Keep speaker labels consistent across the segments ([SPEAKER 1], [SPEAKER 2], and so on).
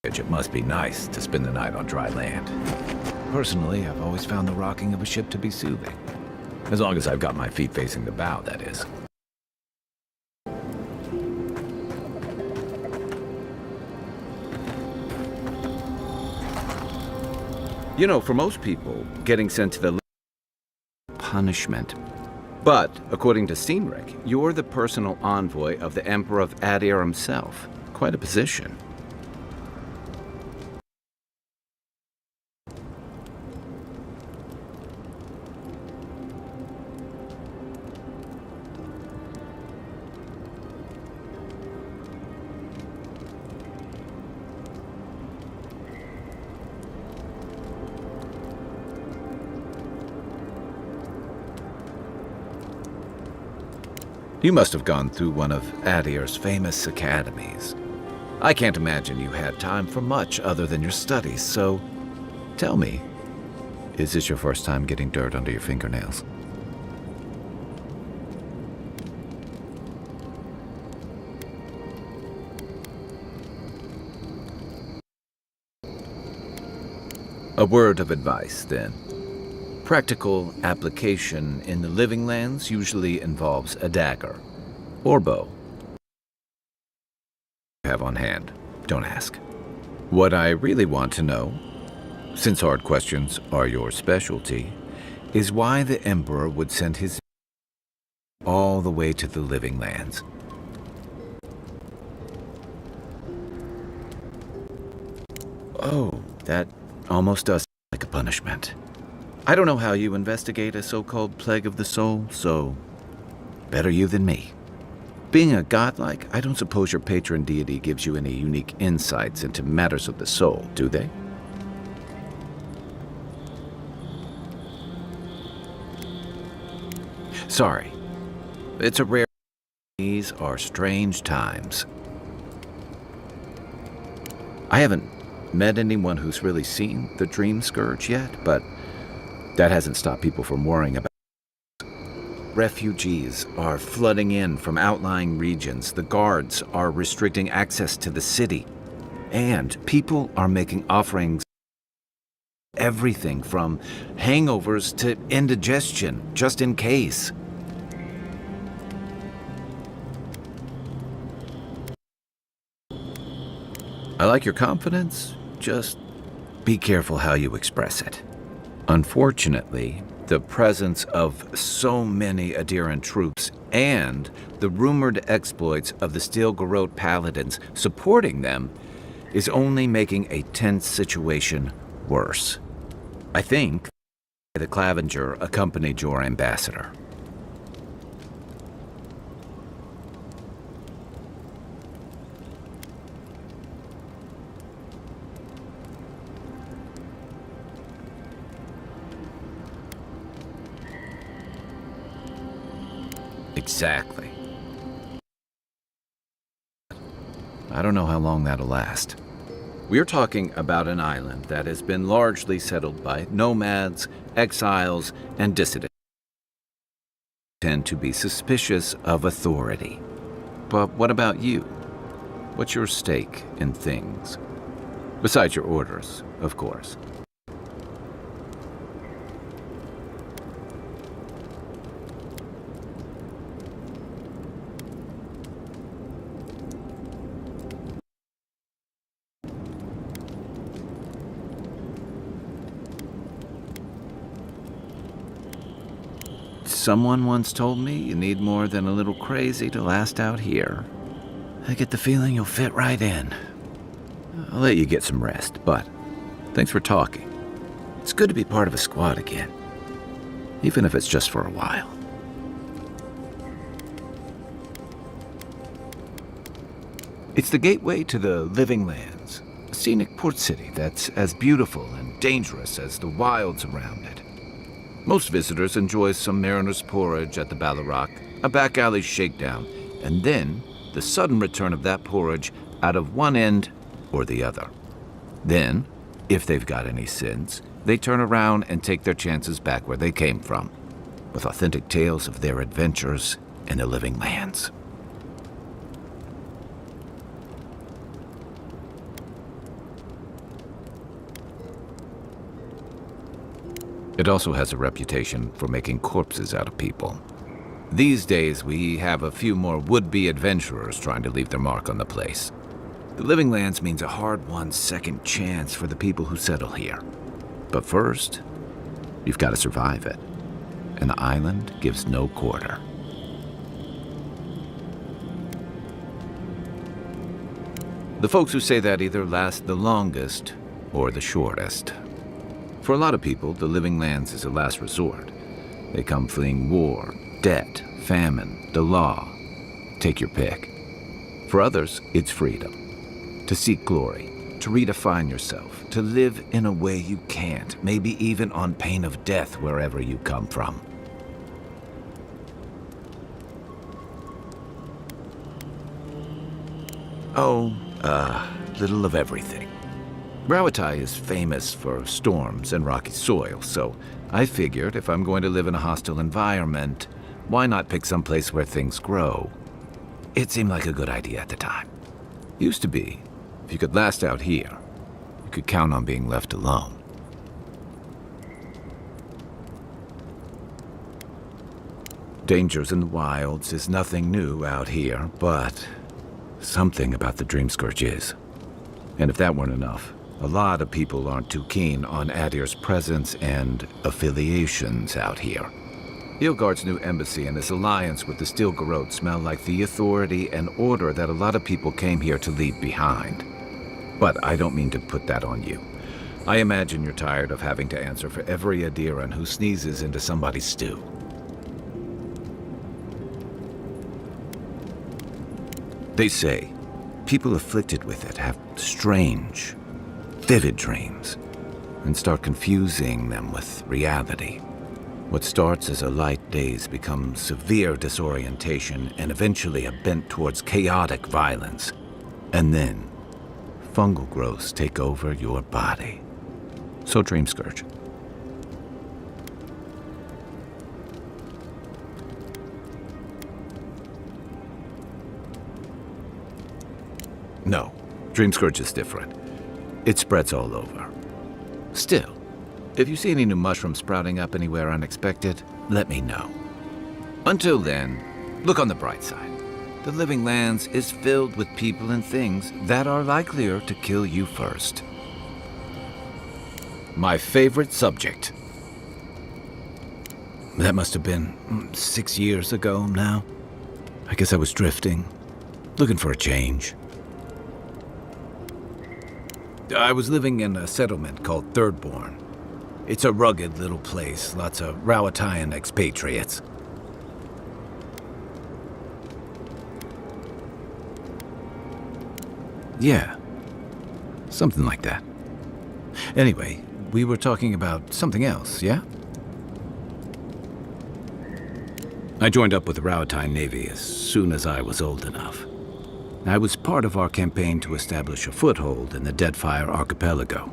[SPEAKER 1] It must be nice to spend the night on dry land. Personally, I've always found the rocking of a ship to be soothing. As long as I've got my feet facing the bow, that is. You know, for most people, getting sent to the punishment. But, according to Steenrick, you're the personal envoy of the Emperor of Adir himself. Quite a position. You must have gone through one of Adir's famous academies. I can't imagine you had time for much other than your studies, so tell me, is this your first time getting dirt under your fingernails? A word of advice, then. Practical application in the living lands usually involves a dagger or bow. Have on hand. Don't ask. What I really want to know, since hard questions are your specialty, is why the Emperor would send his all the way to the living lands. Oh, that almost does sound like a punishment. I don't know how you investigate a so-called plague of the soul, so better you than me. Being a godlike, I don't suppose your patron deity gives you any unique insights into matters of the soul, do they? Sorry. It's a rare... These are strange times. I haven't met anyone who's really seen the Dream Scourge yet, but that hasn't stopped people from worrying about it. Refugees are flooding in from outlying regions. The guards are restricting access to the city. And people are making offerings. Everything from hangovers to indigestion, just in case. I like your confidence. Just be careful how you express it. Unfortunately, the presence of so many Adiran troops and the rumored exploits of the Steel Garrote paladins supporting them is only making a tense situation worse. I think the Clavenger accompanied your ambassador. Exactly. I don't know how long that'll last. We're talking about an island that has been largely settled by nomads, exiles, and dissidents. Tend to be suspicious of authority. But what about you? What's your stake in things? Besides your orders, of course. Someone once told me you need more than a little crazy to last out here. I get the feeling you'll fit right in. I'll let you get some rest, but thanks for talking. It's good to be part of a squad again, even if it's just for a while. It's the gateway to the living lands, a scenic port city that's as beautiful and dangerous as the wilds around it. Most visitors enjoy some mariner's porridge at the Ballarrock, a back alley shakedown, and then the sudden return of that porridge out of one end or the other. Then, if they've got any sense, they turn around and take their chances back where they came from, with authentic tales of their adventures in the living lands. It also has a reputation for making corpses out of people. These days, we have a few more would-be adventurers trying to leave their mark on the place. The Living Lands means a hard-won second chance for the people who settle here. But first, you've got to survive it. And the island gives no quarter. The folks who say that either last the longest or the shortest. For a lot of people, the Living Lands is a last resort. They come fleeing war, debt, famine, the law. Take your pick. For others, it's freedom. To seek glory, to redefine yourself, to live in a way you can't, maybe even on pain of death wherever you come from. Little of everything. Rawatai is famous for storms and rocky soil, so I figured if I'm going to live in a hostile environment, why not pick some place where things grow? It seemed like a good idea at the time. Used to be, if you could last out here, you could count on being left alone. Dangers in the wilds is nothing new out here, but something about the Dream Scourge is. And if that weren't enough, a lot of people aren't too keen on Adir's presence and affiliations out here. Ilgard's new embassy and his alliance with the Steel Garrote smell like the authority and order that a lot of people came here to leave behind. But I don't mean to put that on you. I imagine you're tired of having to answer for every Adiran who sneezes into somebody's stew. They say people afflicted with it have strange, vivid dreams and start confusing them with reality. What starts as a light daze becomes severe disorientation and eventually a bent towards chaotic violence. And then, fungal growths take over your body. So Dream Scourge. No, Dream Scourge is different. It spreads all over. Still, if you see any new mushrooms sprouting up anywhere unexpected, let me know. Until then, look on the bright side. The Living Lands is filled with people and things that are likelier to kill you first. My favorite subject. That must have been 6 years ago now. I guess I was drifting, looking for a change. I was living in a settlement called Thirdborn. It's a rugged little place, lots of Rawatayan expatriates. Yeah, something like that. Anyway, we were talking about something else, yeah? I joined up with the Rawatayan Navy as soon as I was old enough. I was part of our campaign to establish a foothold in the Deadfire Archipelago.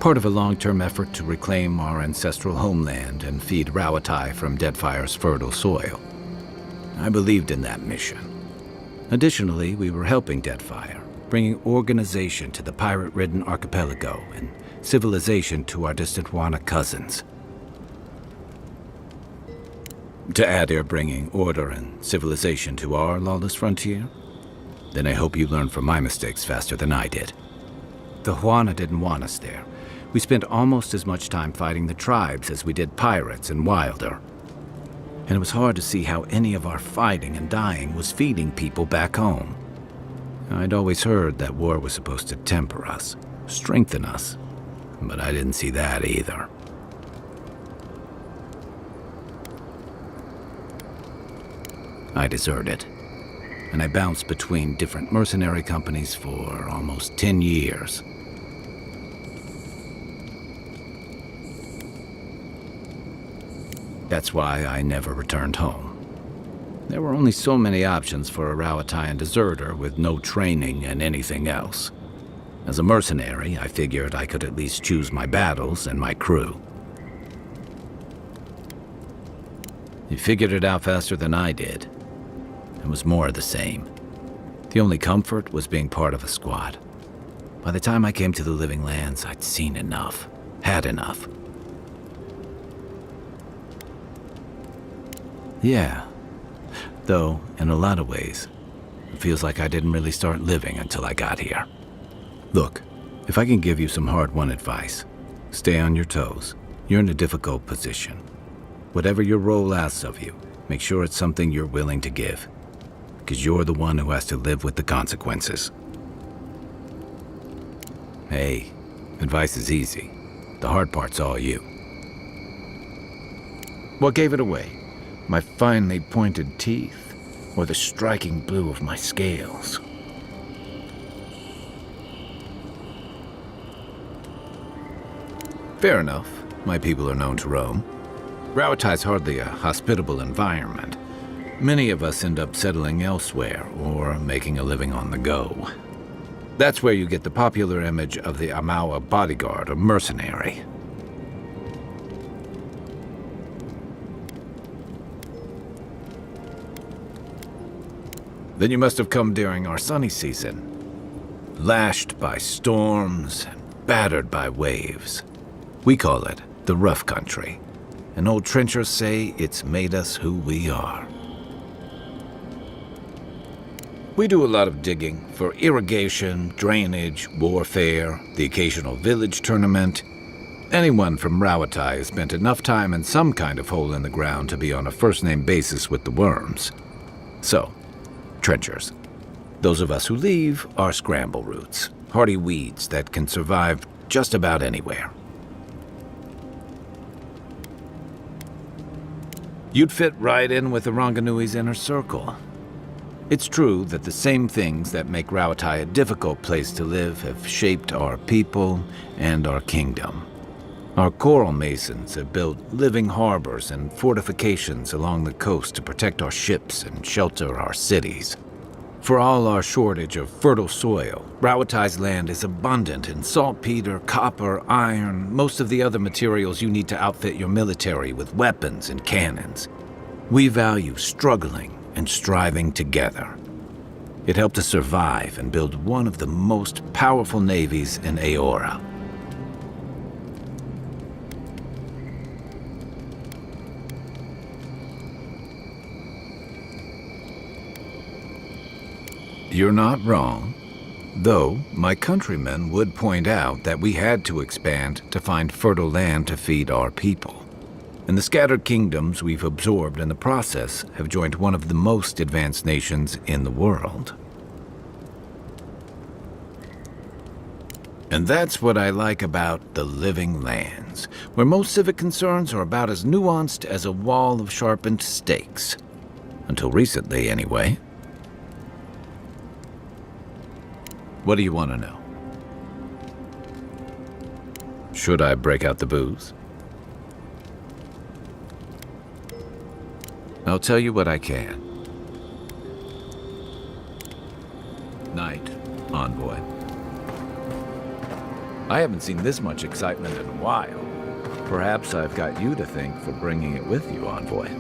[SPEAKER 1] Part of a long-term effort to reclaim our ancestral homeland and feed Rawatai from Deadfire's fertile soil. I believed in that mission. Additionally, we were helping Deadfire, bringing organization to the pirate-ridden archipelago and civilization to our distant Wana cousins. To Adir bringing order and civilization to our lawless frontier? Then I hope you learn from my mistakes faster than I did. The Wana didn't want us there. We spent almost as much time fighting the tribes as we did pirates and Wilder. And it was hard to see how any of our fighting and dying was feeding people back home. I'd always heard that war was supposed to temper us, strengthen us. But I didn't see that either. I deserted, and I bounced between different mercenary companies for almost 10 years. That's why I never returned home. There were only so many options for a Rawatayan deserter with no training and anything else. As a mercenary, I figured I could at least choose my battles and my crew. You figured it out faster than I did. It was more of the same. The only comfort was being part of a squad. By the time I came to the Living Lands, I'd seen enough, had enough. Yeah, though, in a lot of ways, it feels like I didn't really start living until I got here. Look, if I can give you some hard-won advice, stay on your toes. You're in a difficult position. Whatever your role asks of you, make sure it's something you're willing to give, because you're the one who has to live with the consequences. Hey, advice is easy. The hard part's all you. What gave it away? My finely pointed teeth, or the striking blue of my scales? Fair enough. My people are known to roam. Rauatai's hardly a hospitable environment. Many of us end up settling elsewhere or making a living on the go. That's where you get the popular image of the Amawa bodyguard or mercenary. Then you must have come during our sunny season, lashed by storms and battered by waves. We call it the rough country, and old trenchers say it's made us who we are. We do a lot of digging for irrigation, drainage, warfare, the occasional village tournament. Anyone from Rauatai has spent enough time in some kind of hole in the ground to be on a first-name basis with the worms. So, trenchers. Those of us who leave are scramble roots, hardy weeds that can survive just about anywhere. You'd fit right in with the Ronganui's inner circle. It's true that the same things that make Rauatai a difficult place to live have shaped our people and our kingdom. Our coral masons have built living harbors and fortifications along the coast to protect our ships and shelter our cities. For all our shortage of fertile soil, Rauatai's land is abundant in saltpeter, copper, iron, most of the other materials you need to outfit your military with weapons and cannons. We value struggling and striving together. It helped us survive and build one of the most powerful navies in Aora. You're not wrong, though my countrymen would point out that we had to expand to find fertile land to feed our people. And the scattered kingdoms we've absorbed in the process have joined one of the most advanced nations in the world. And that's what I like about the Living Lands, where most civic concerns are about as nuanced as a wall of sharpened stakes. Until recently, anyway. What do you want to know? Should I break out the booze? I'll tell you what I can. Night, Envoy. I haven't seen this much excitement in a while. Perhaps I've got you to thank for bringing it with you, Envoy.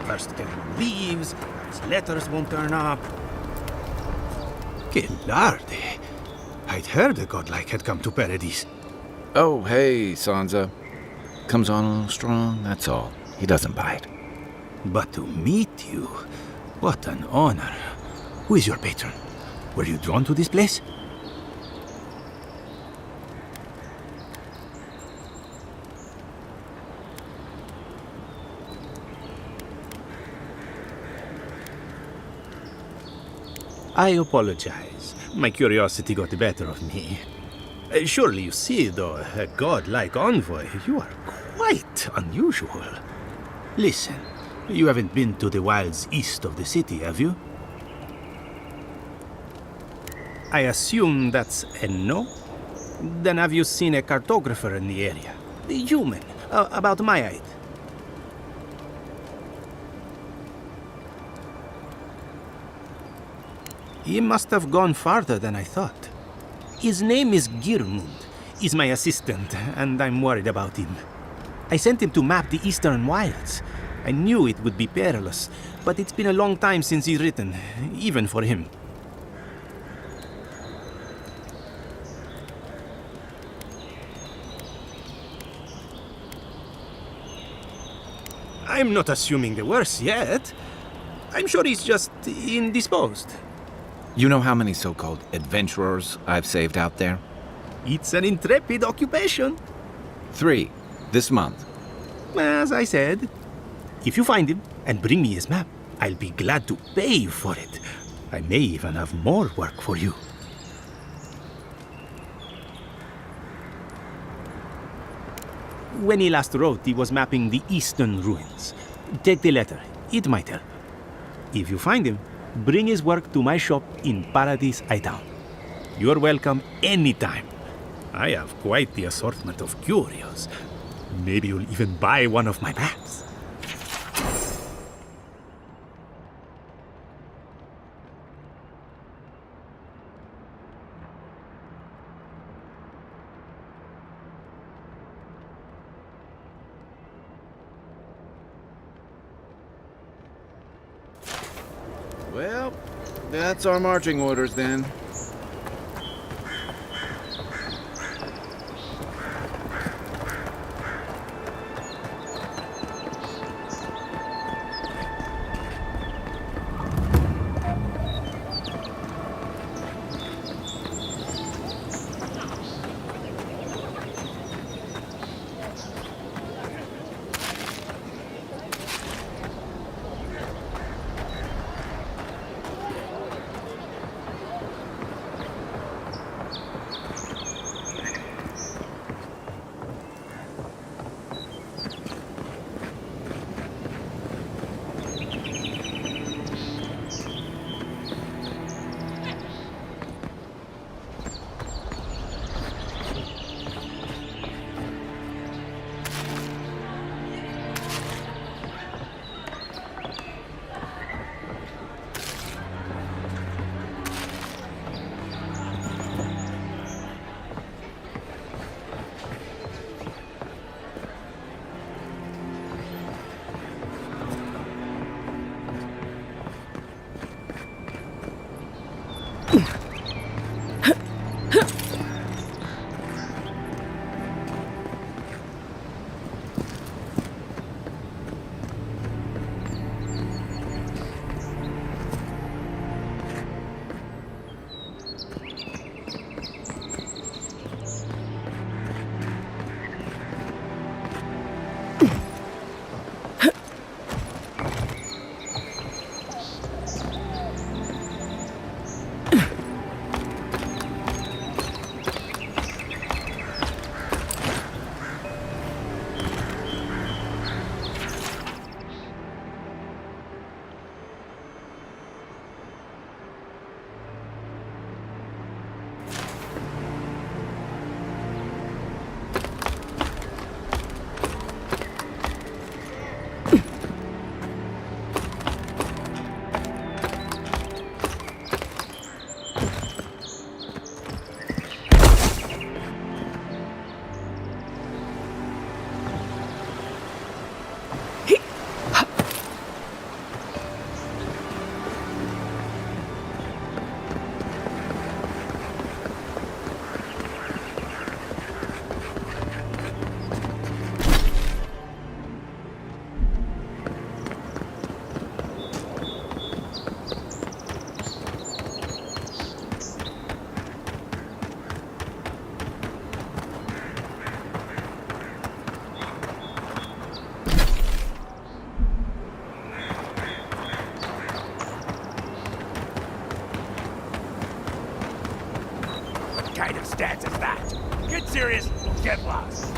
[SPEAKER 2] First Caillou leaves, his letters won't turn up. Que larde. I'd heard the godlike had come to Paradise.
[SPEAKER 1] Oh, hey, Sansa. Comes on a little strong, that's all. He doesn't bite.
[SPEAKER 2] But to meet you, what an honor. Who is your patron? Were you drawn to this place? I apologize. My curiosity got the better of me. Surely you see, though, a godlike envoy, you are quite unusual. Listen, you haven't been to the wilds east of the city, have you? I assume that's a no? Then have you seen a cartographer in the area? A human, about my height. He must have gone farther than I thought. His name is Girmund. He's my assistant, and I'm worried about him. I sent him to map the eastern wilds. I knew it would be perilous, but it's been a long time since he's written, even for him. I'm not assuming the worst yet. I'm sure he's just indisposed.
[SPEAKER 1] You know how many so-called adventurers I've saved out there?
[SPEAKER 2] It's an intrepid occupation.
[SPEAKER 1] 3, this month.
[SPEAKER 2] As I said, if you find him and bring me his map, I'll be glad to pay you for it. I may even have more work for you. When he last wrote, he was mapping the eastern ruins. Take the letter. It might help. If you find him, bring his work to my shop in Paradise Town. You're welcome anytime. I have quite the assortment of curios. Maybe you'll even buy one of my maps.
[SPEAKER 1] Well, that's our marching orders then.
[SPEAKER 3] stance as that. Get serious or get lost.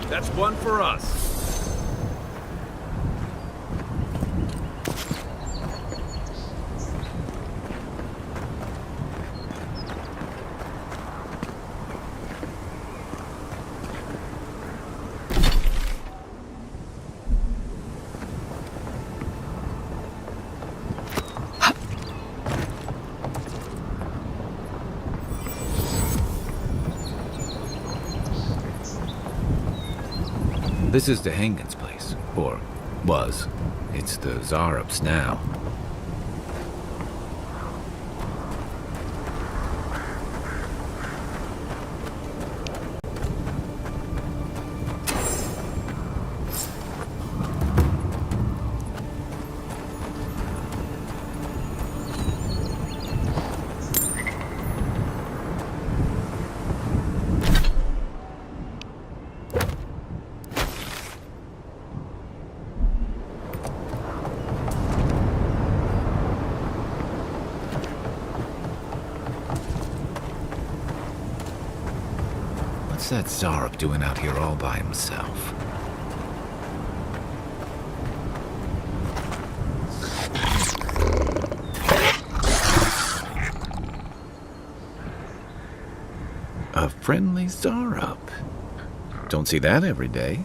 [SPEAKER 1] That's one for us. This is the Hengen's place, or was. It's the Zarup's now. What's that Zarup doing out here all by himself? A friendly Zarup. Don't see that every day.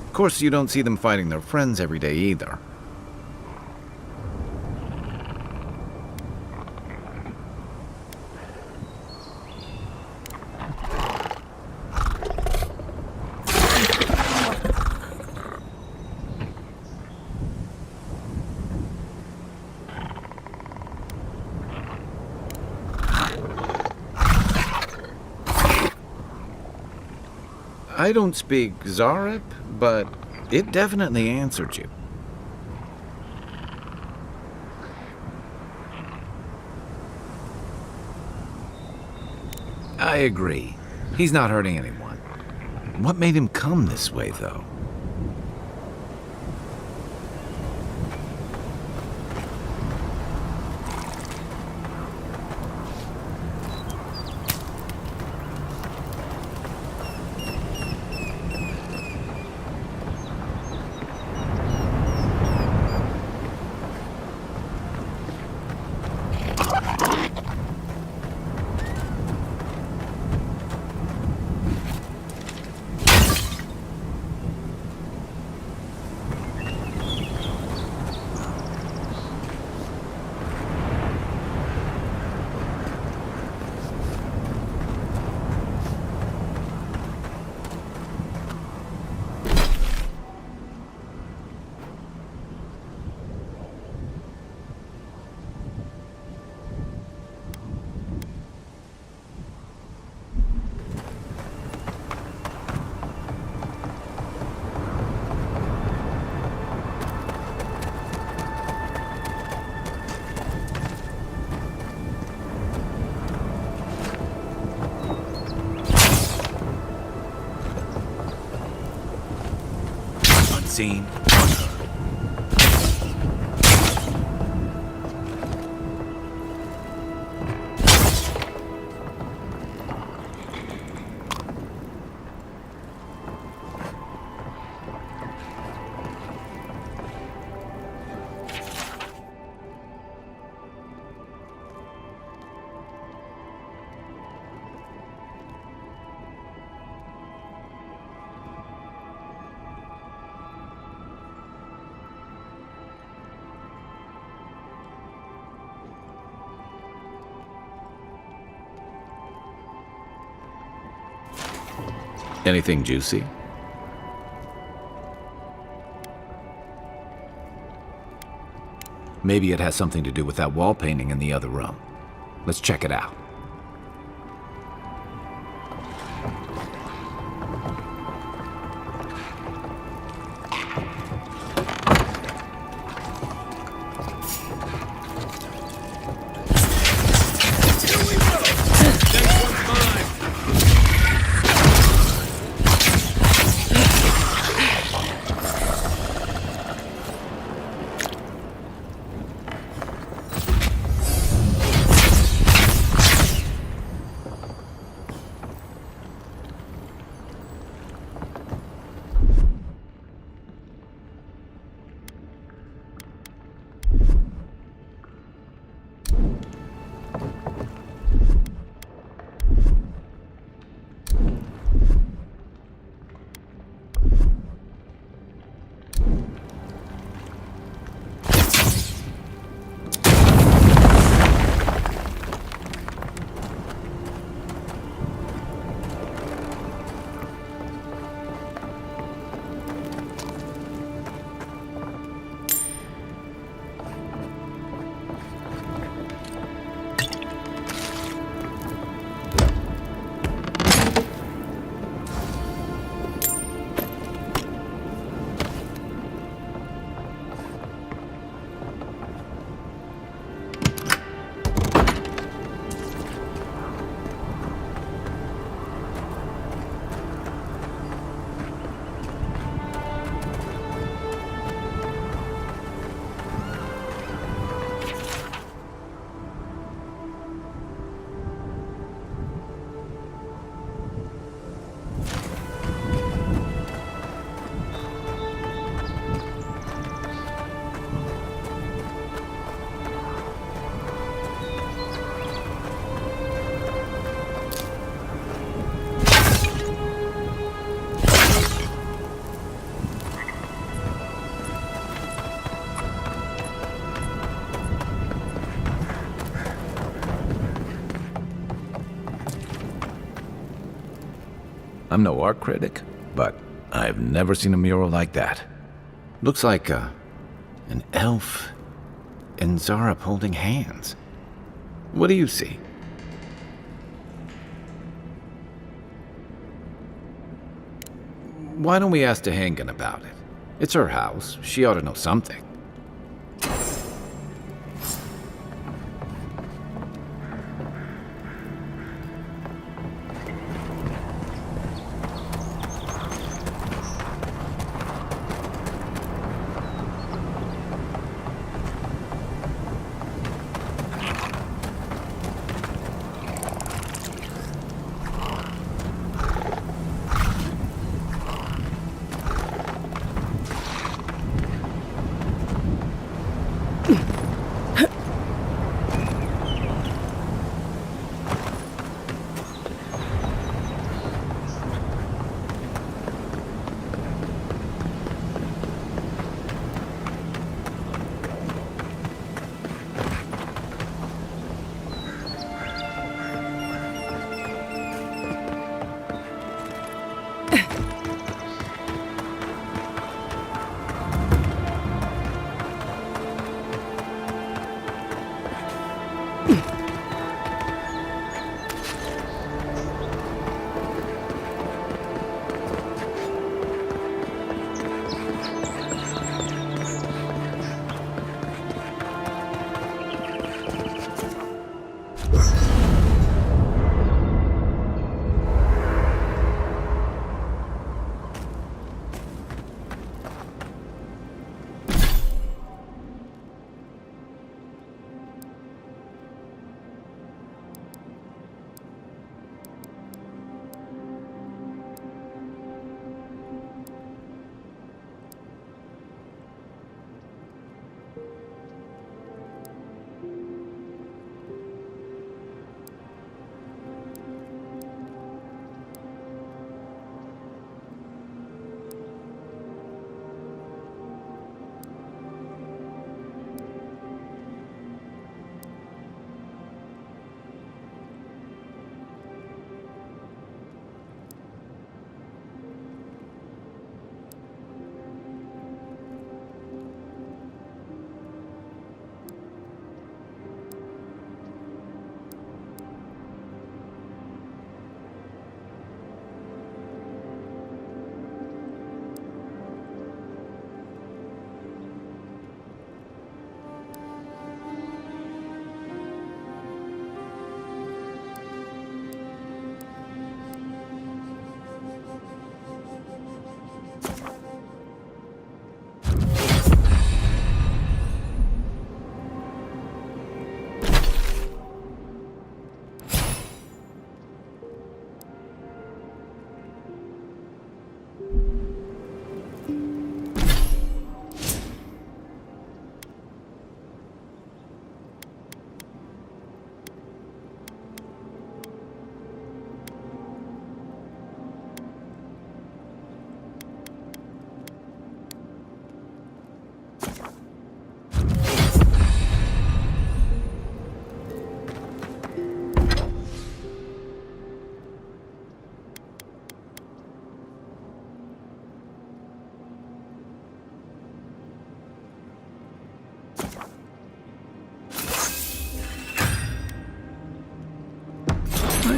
[SPEAKER 1] Of course, you don't see them fighting their friends every day either. I don't speak Zarup, but it definitely answered you. I agree. He's not hurting anyone. What made him come this way, though? seen? Anything juicy? Maybe it has something to do with that wall painting in the other room. Let's check it out. I'm no art critic, but I've never seen a mural like that. Looks like an elf and Zarep holding hands. What do you see? Why don't we ask Tehangan about it? It's her house. She ought to know something.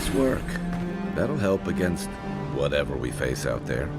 [SPEAKER 1] Nice work. That'll help against whatever we face out there.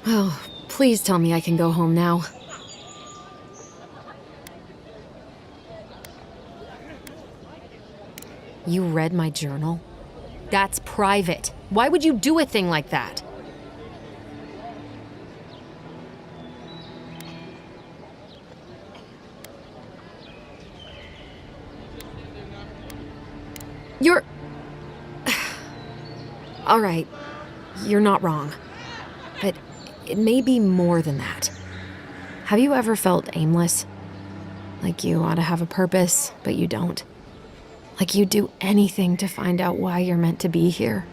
[SPEAKER 4] Oh, please tell me I can go home now. You read my journal? That's private. Why would you do a thing like that? You're... All right, you're not wrong. But it may be more than that. Have you ever felt aimless? Like you ought to have a purpose, but you don't? Like you'd do anything to find out why you're meant to be here?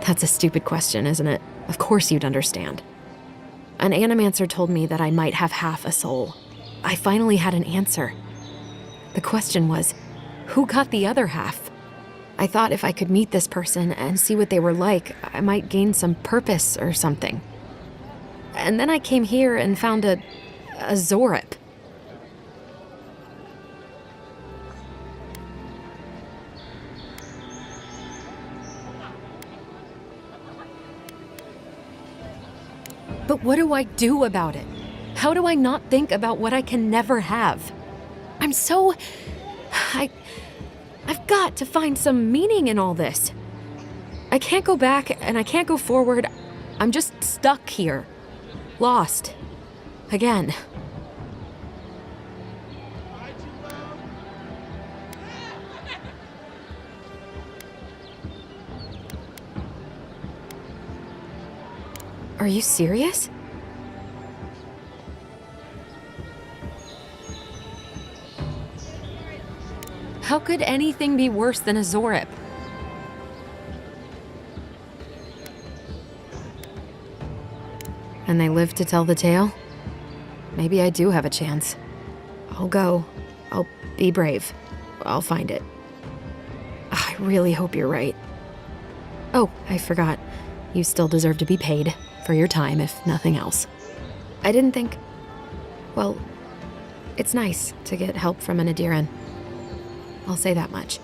[SPEAKER 4] That's a stupid question, isn't it? Of course you'd understand. An animancer told me that I might have half a soul. I finally had an answer. The question was, who got the other half? I thought if I could meet this person and see what they were like, I might gain some purpose or something. And then I came here and found a Zorip. But what do I do about it? How do I not think about what I can never have? I've got to find some meaning in all this. I can't go back and I can't go forward. I'm just stuck here. Lost. Again. Are you serious? How could anything be worse than a Zorip? And they live to tell the tale? Maybe I do have a chance. I'll go. I'll be brave. I'll find it. I really hope you're right. Oh, I forgot. You still deserve to be paid for your time, if nothing else. I didn't think... Well, it's nice to get help from an Adiran. I'll say that much.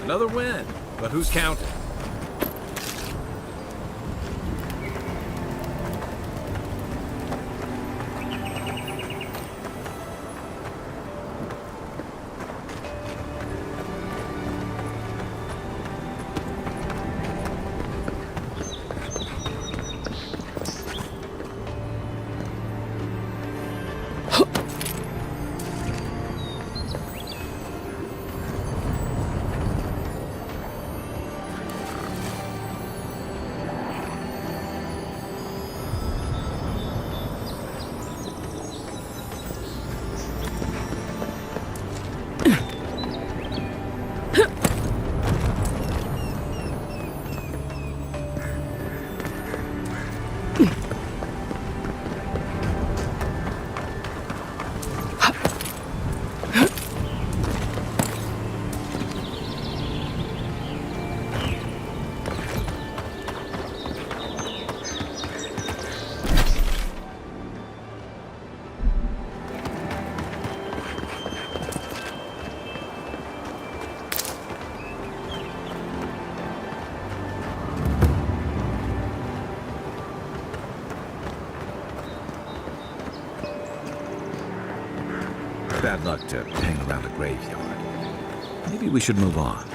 [SPEAKER 1] Another win, but who's counting? Bad luck to hang around a graveyard. Maybe we should move on.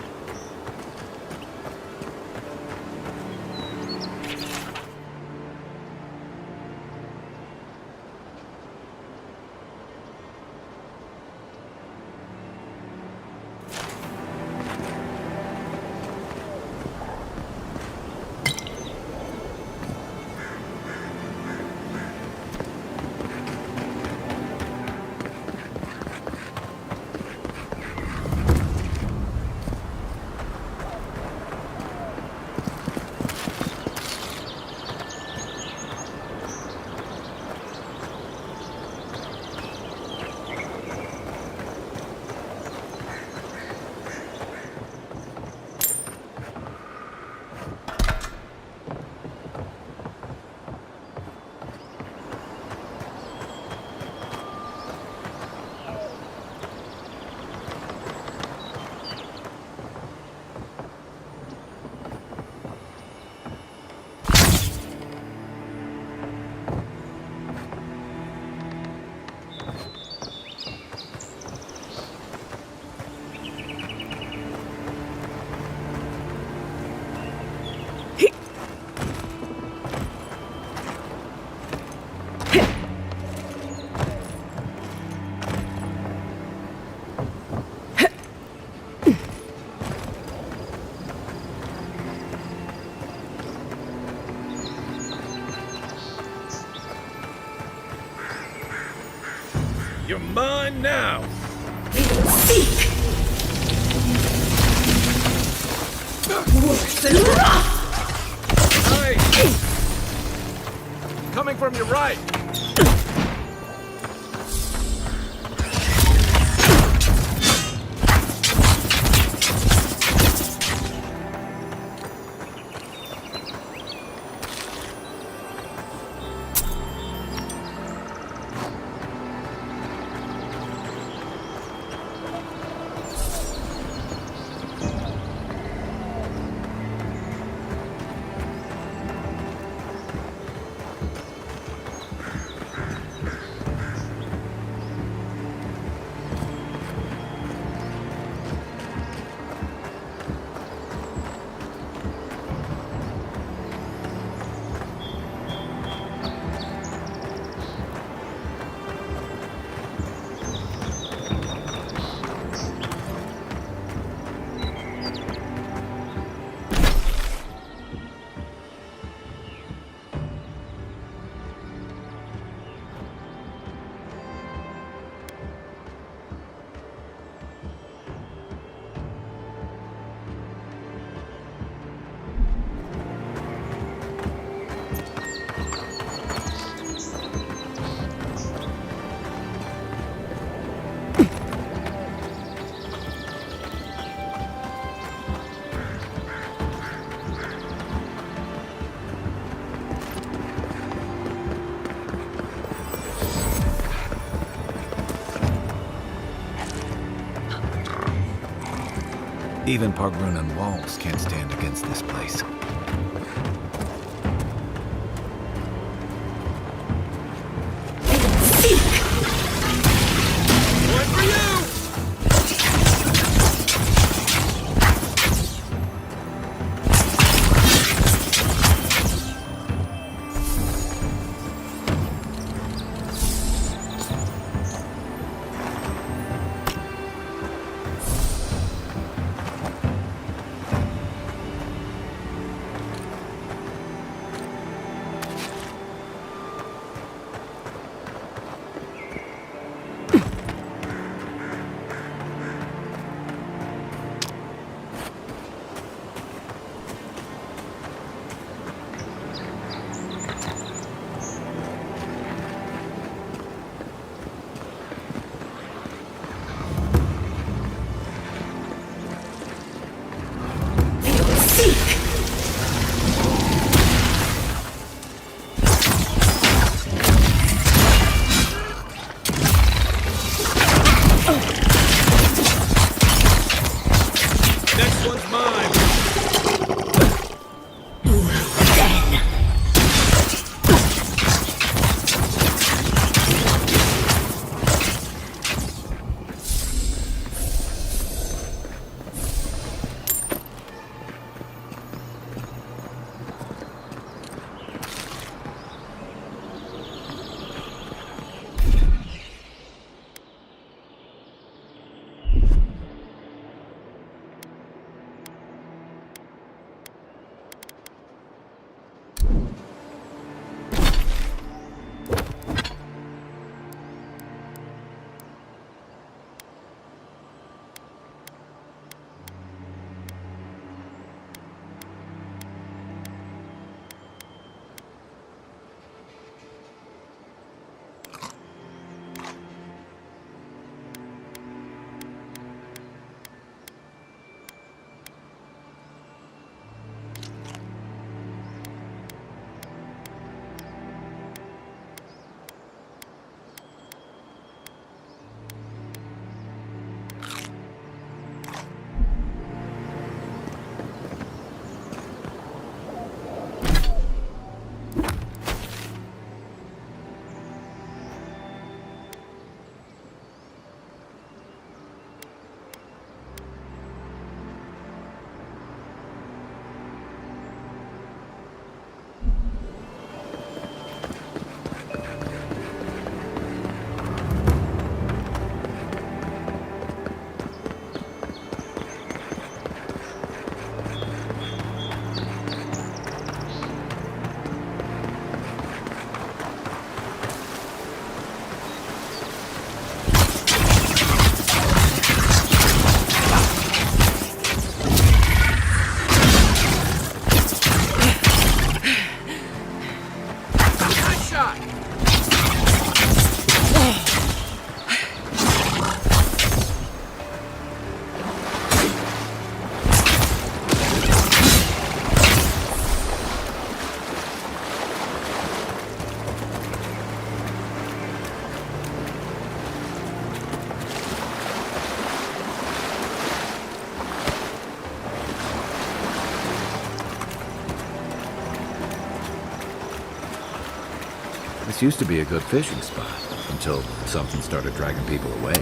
[SPEAKER 1] You're mine now!
[SPEAKER 5] Seek! Worse than rough!
[SPEAKER 1] Nice! Coming from your right! Even Pargrunan walls can't stand against this place.
[SPEAKER 2] Next one's mine.
[SPEAKER 1] This used to be a good fishing spot, until something started dragging people away.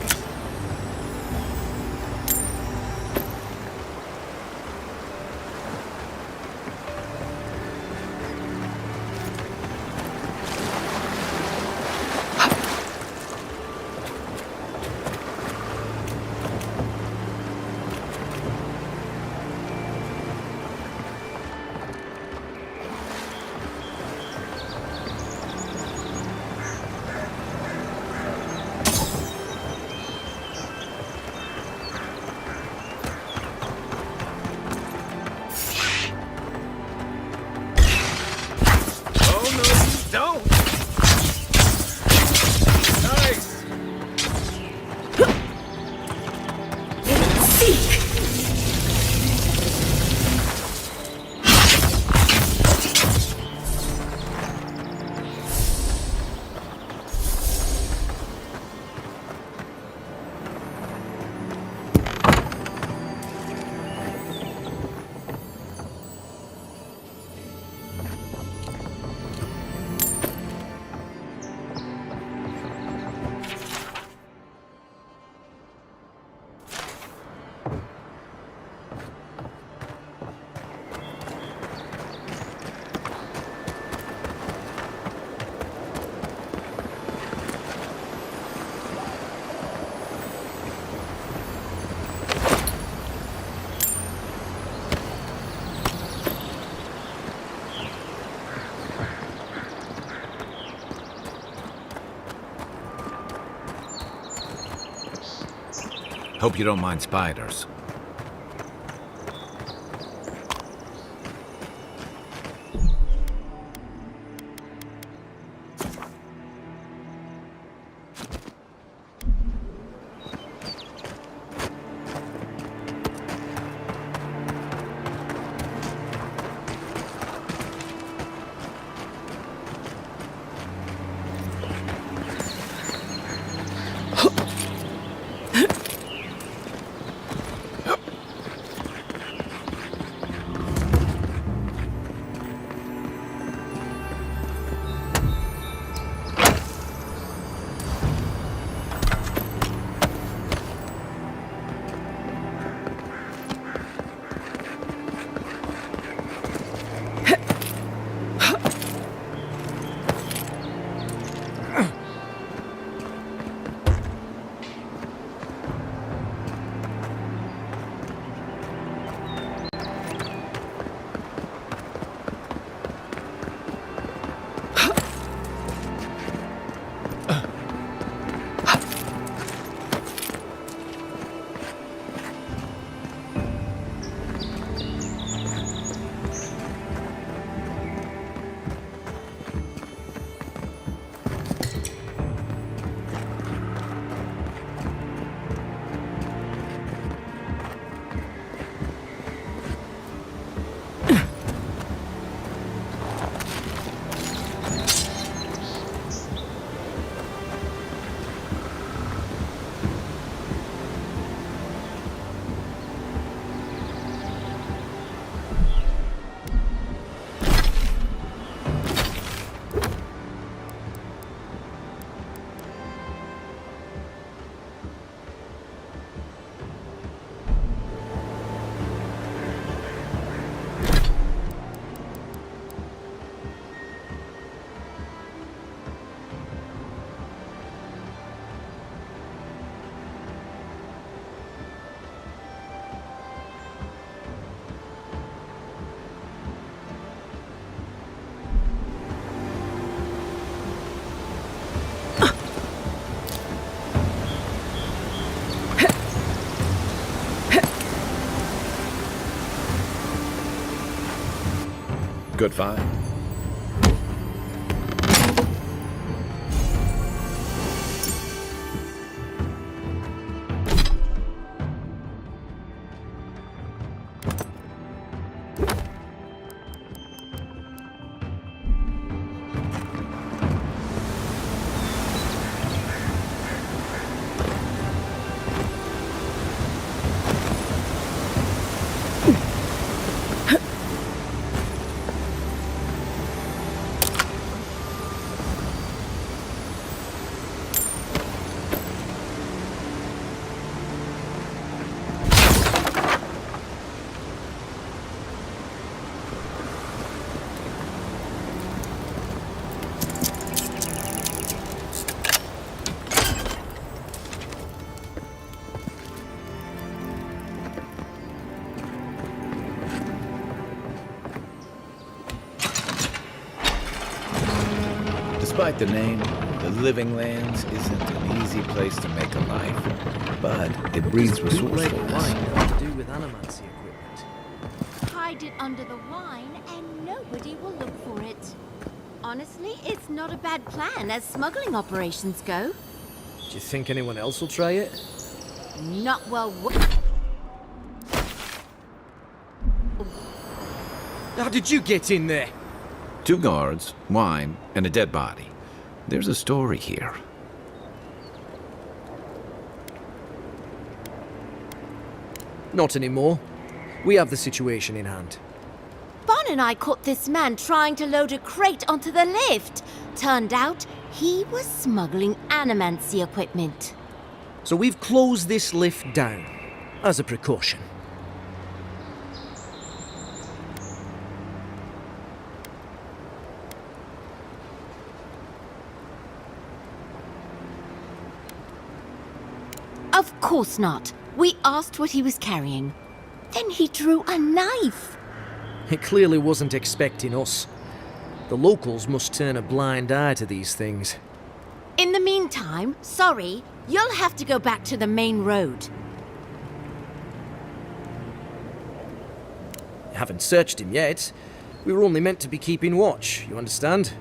[SPEAKER 1] Hope you don't mind spiders. Good find. Despite the name, the Living Lands isn't an easy place to make a life, but it breeds resourcefulness.
[SPEAKER 6] To do with animancy equipment.
[SPEAKER 7] Hide it under the wine and nobody will look for it. Honestly, it's not a bad plan as smuggling operations go.
[SPEAKER 6] Do you think anyone else will try it?
[SPEAKER 7] Not well.
[SPEAKER 6] How did you get in there?
[SPEAKER 1] 2 guards, wine, and a dead body. There's a story here.
[SPEAKER 6] Not anymore. We have the situation in hand.
[SPEAKER 7] Bon and I caught this man trying to load a crate onto the lift. Turned out he was smuggling animancy equipment.
[SPEAKER 6] So we've closed this lift down, as a precaution.
[SPEAKER 7] Of course not. We asked what he was carrying. Then he drew a knife.
[SPEAKER 6] It clearly wasn't expecting us. The locals must turn a blind eye to these things.
[SPEAKER 7] In the meantime, sorry, you'll have to go back to the main road.
[SPEAKER 6] haven't searched him yet. We were only meant to be keeping watch, you understand?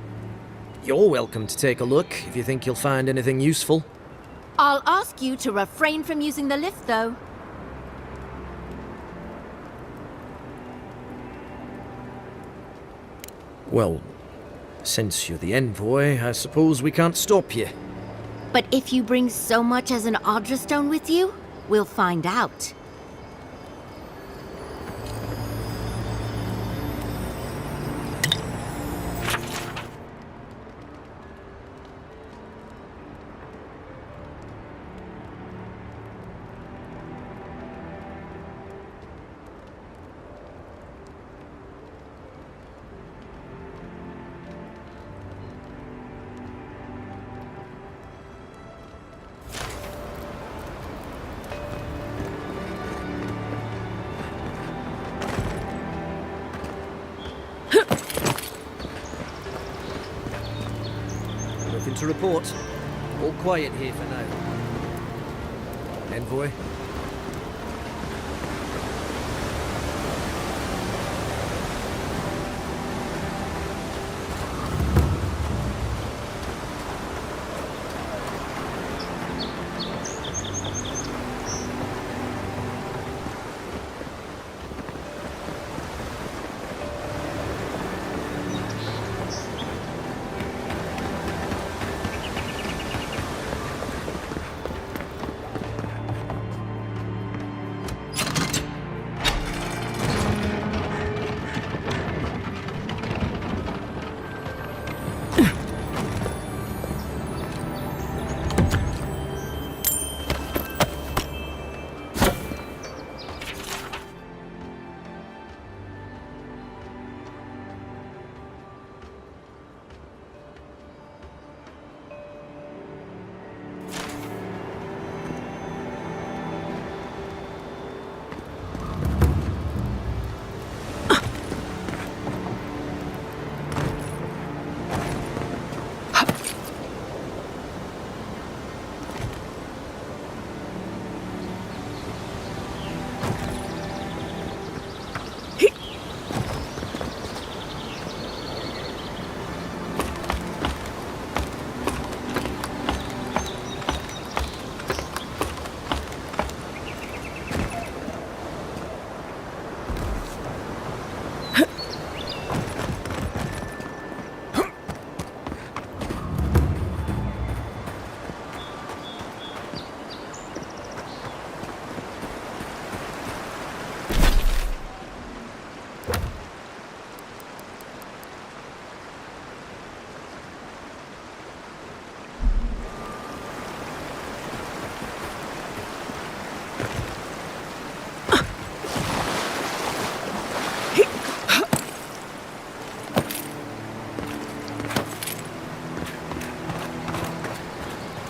[SPEAKER 6] You're welcome to take a look if you think you'll find anything useful.
[SPEAKER 7] I'll ask you to refrain from using the lift, though.
[SPEAKER 6] Well, since you're the envoy, I suppose we can't stop you.
[SPEAKER 7] But if you bring so much as an Audra stone with you, we'll find out.
[SPEAKER 6] Nothing to report. All quiet here for now. Envoy?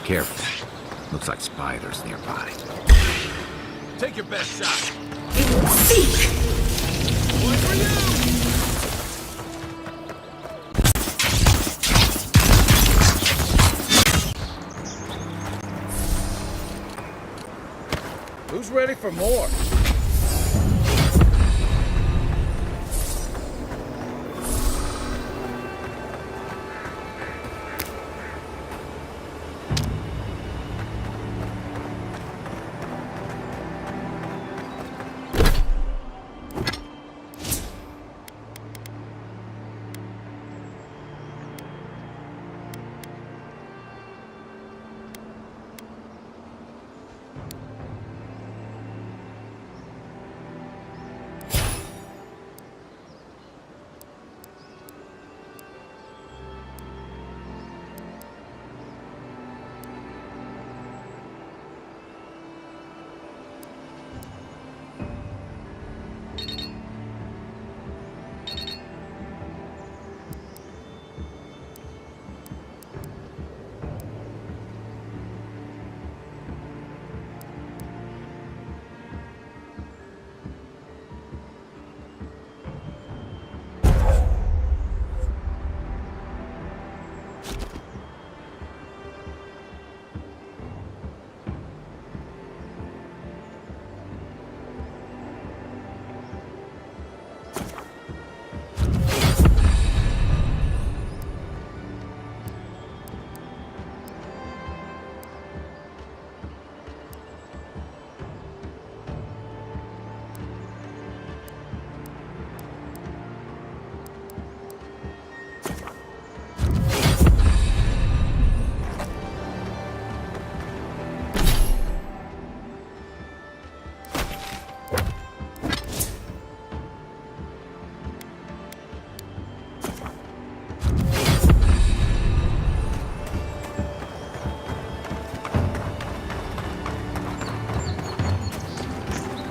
[SPEAKER 1] Careful. Looks like spiders nearby.
[SPEAKER 3] Take your best shot.
[SPEAKER 5] Seek!
[SPEAKER 3] One for you! Who's ready for more?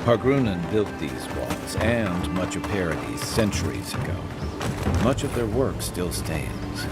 [SPEAKER 1] Hargrunnen built these walls and much of Paradis centuries ago. Much of their work still stands.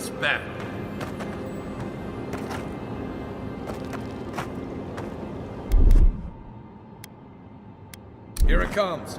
[SPEAKER 3] this back. Here it comes.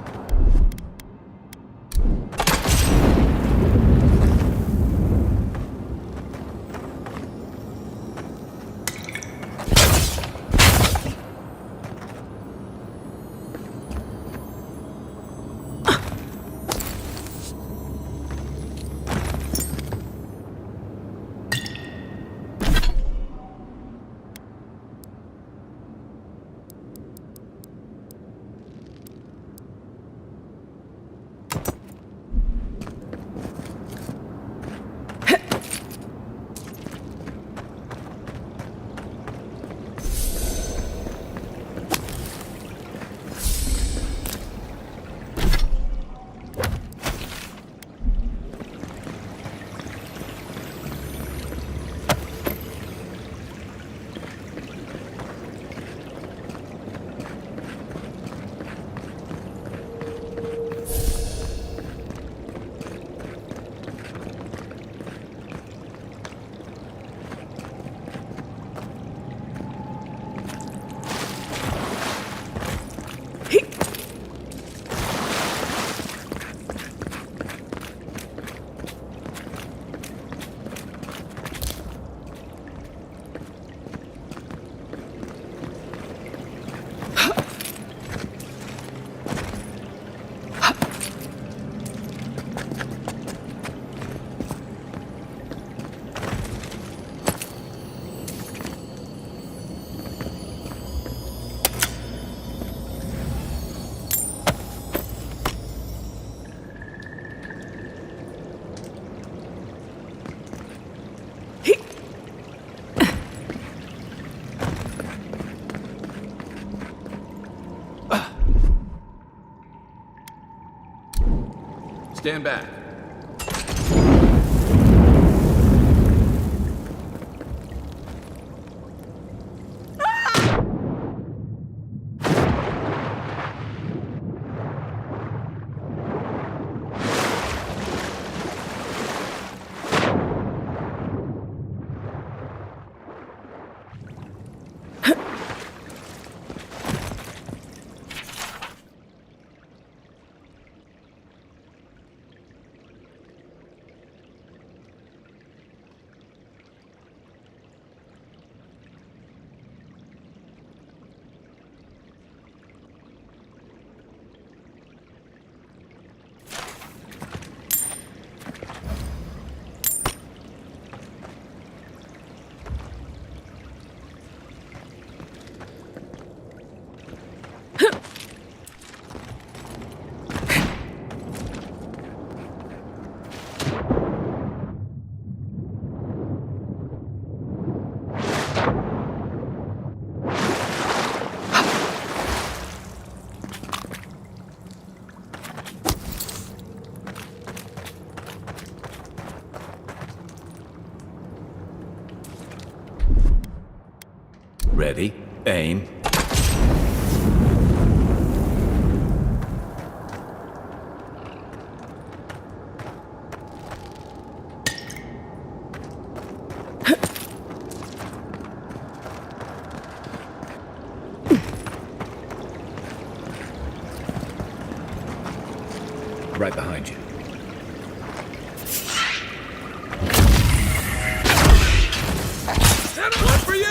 [SPEAKER 3] Stand back.
[SPEAKER 1] Ready, aim. Right behind you.
[SPEAKER 3] One for you!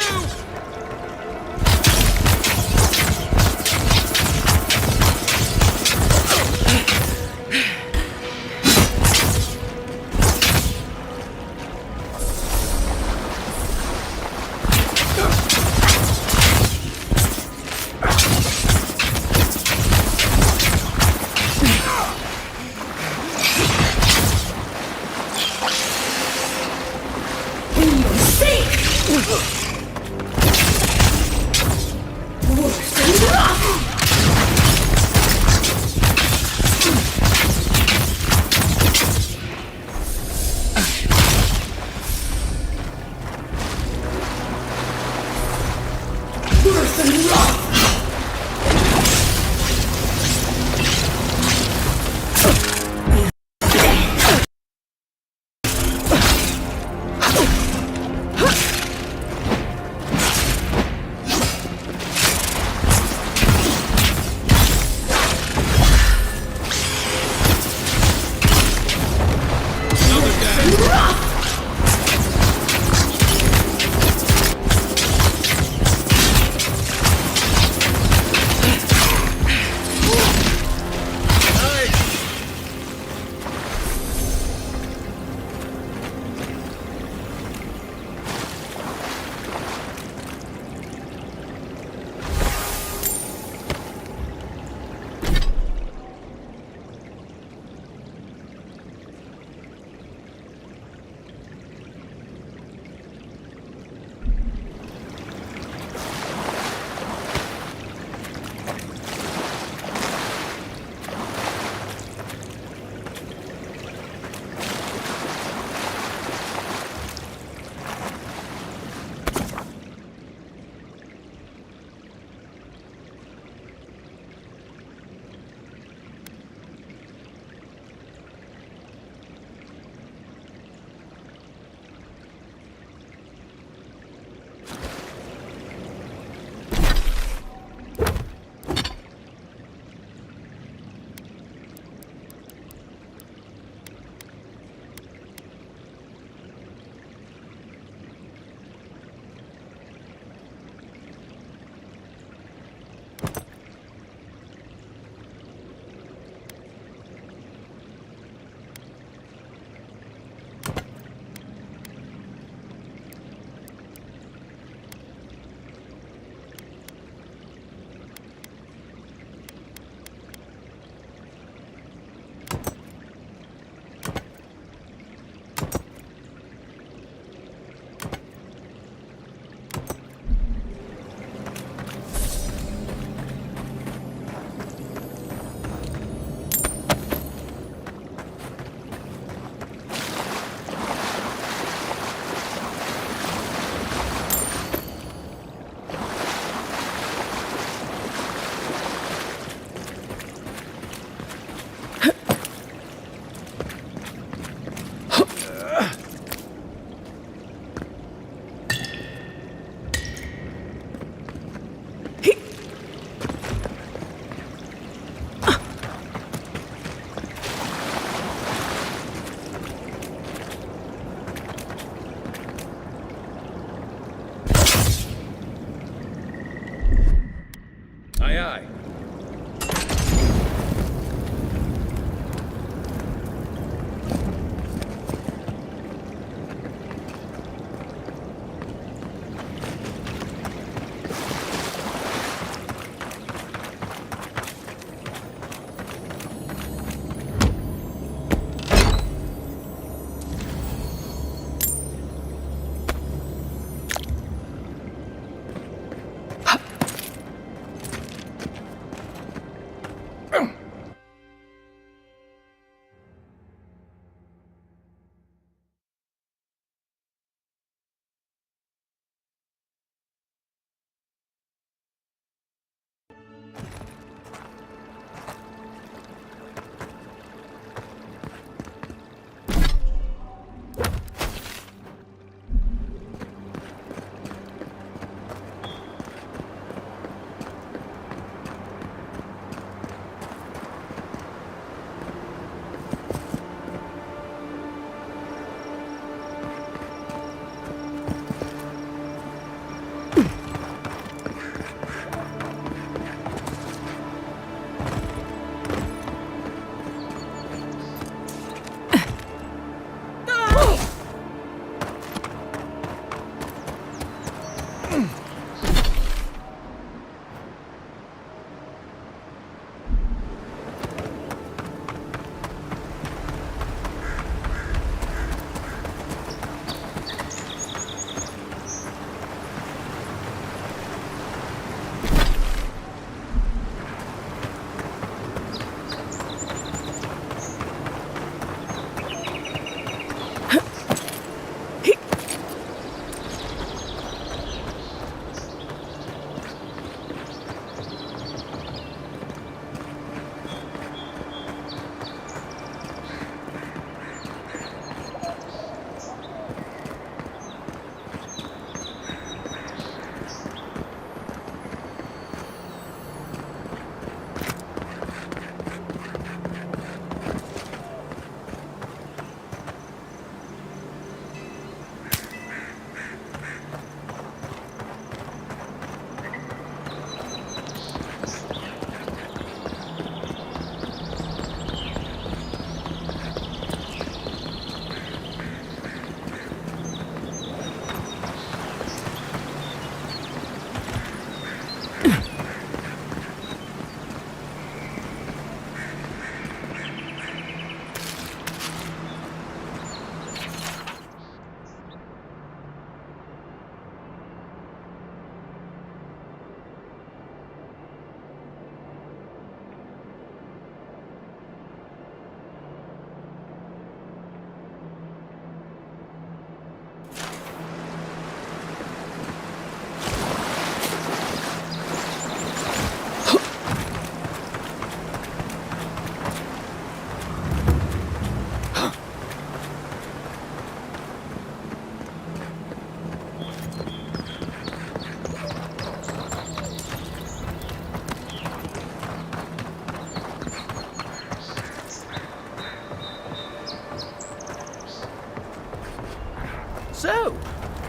[SPEAKER 8] So,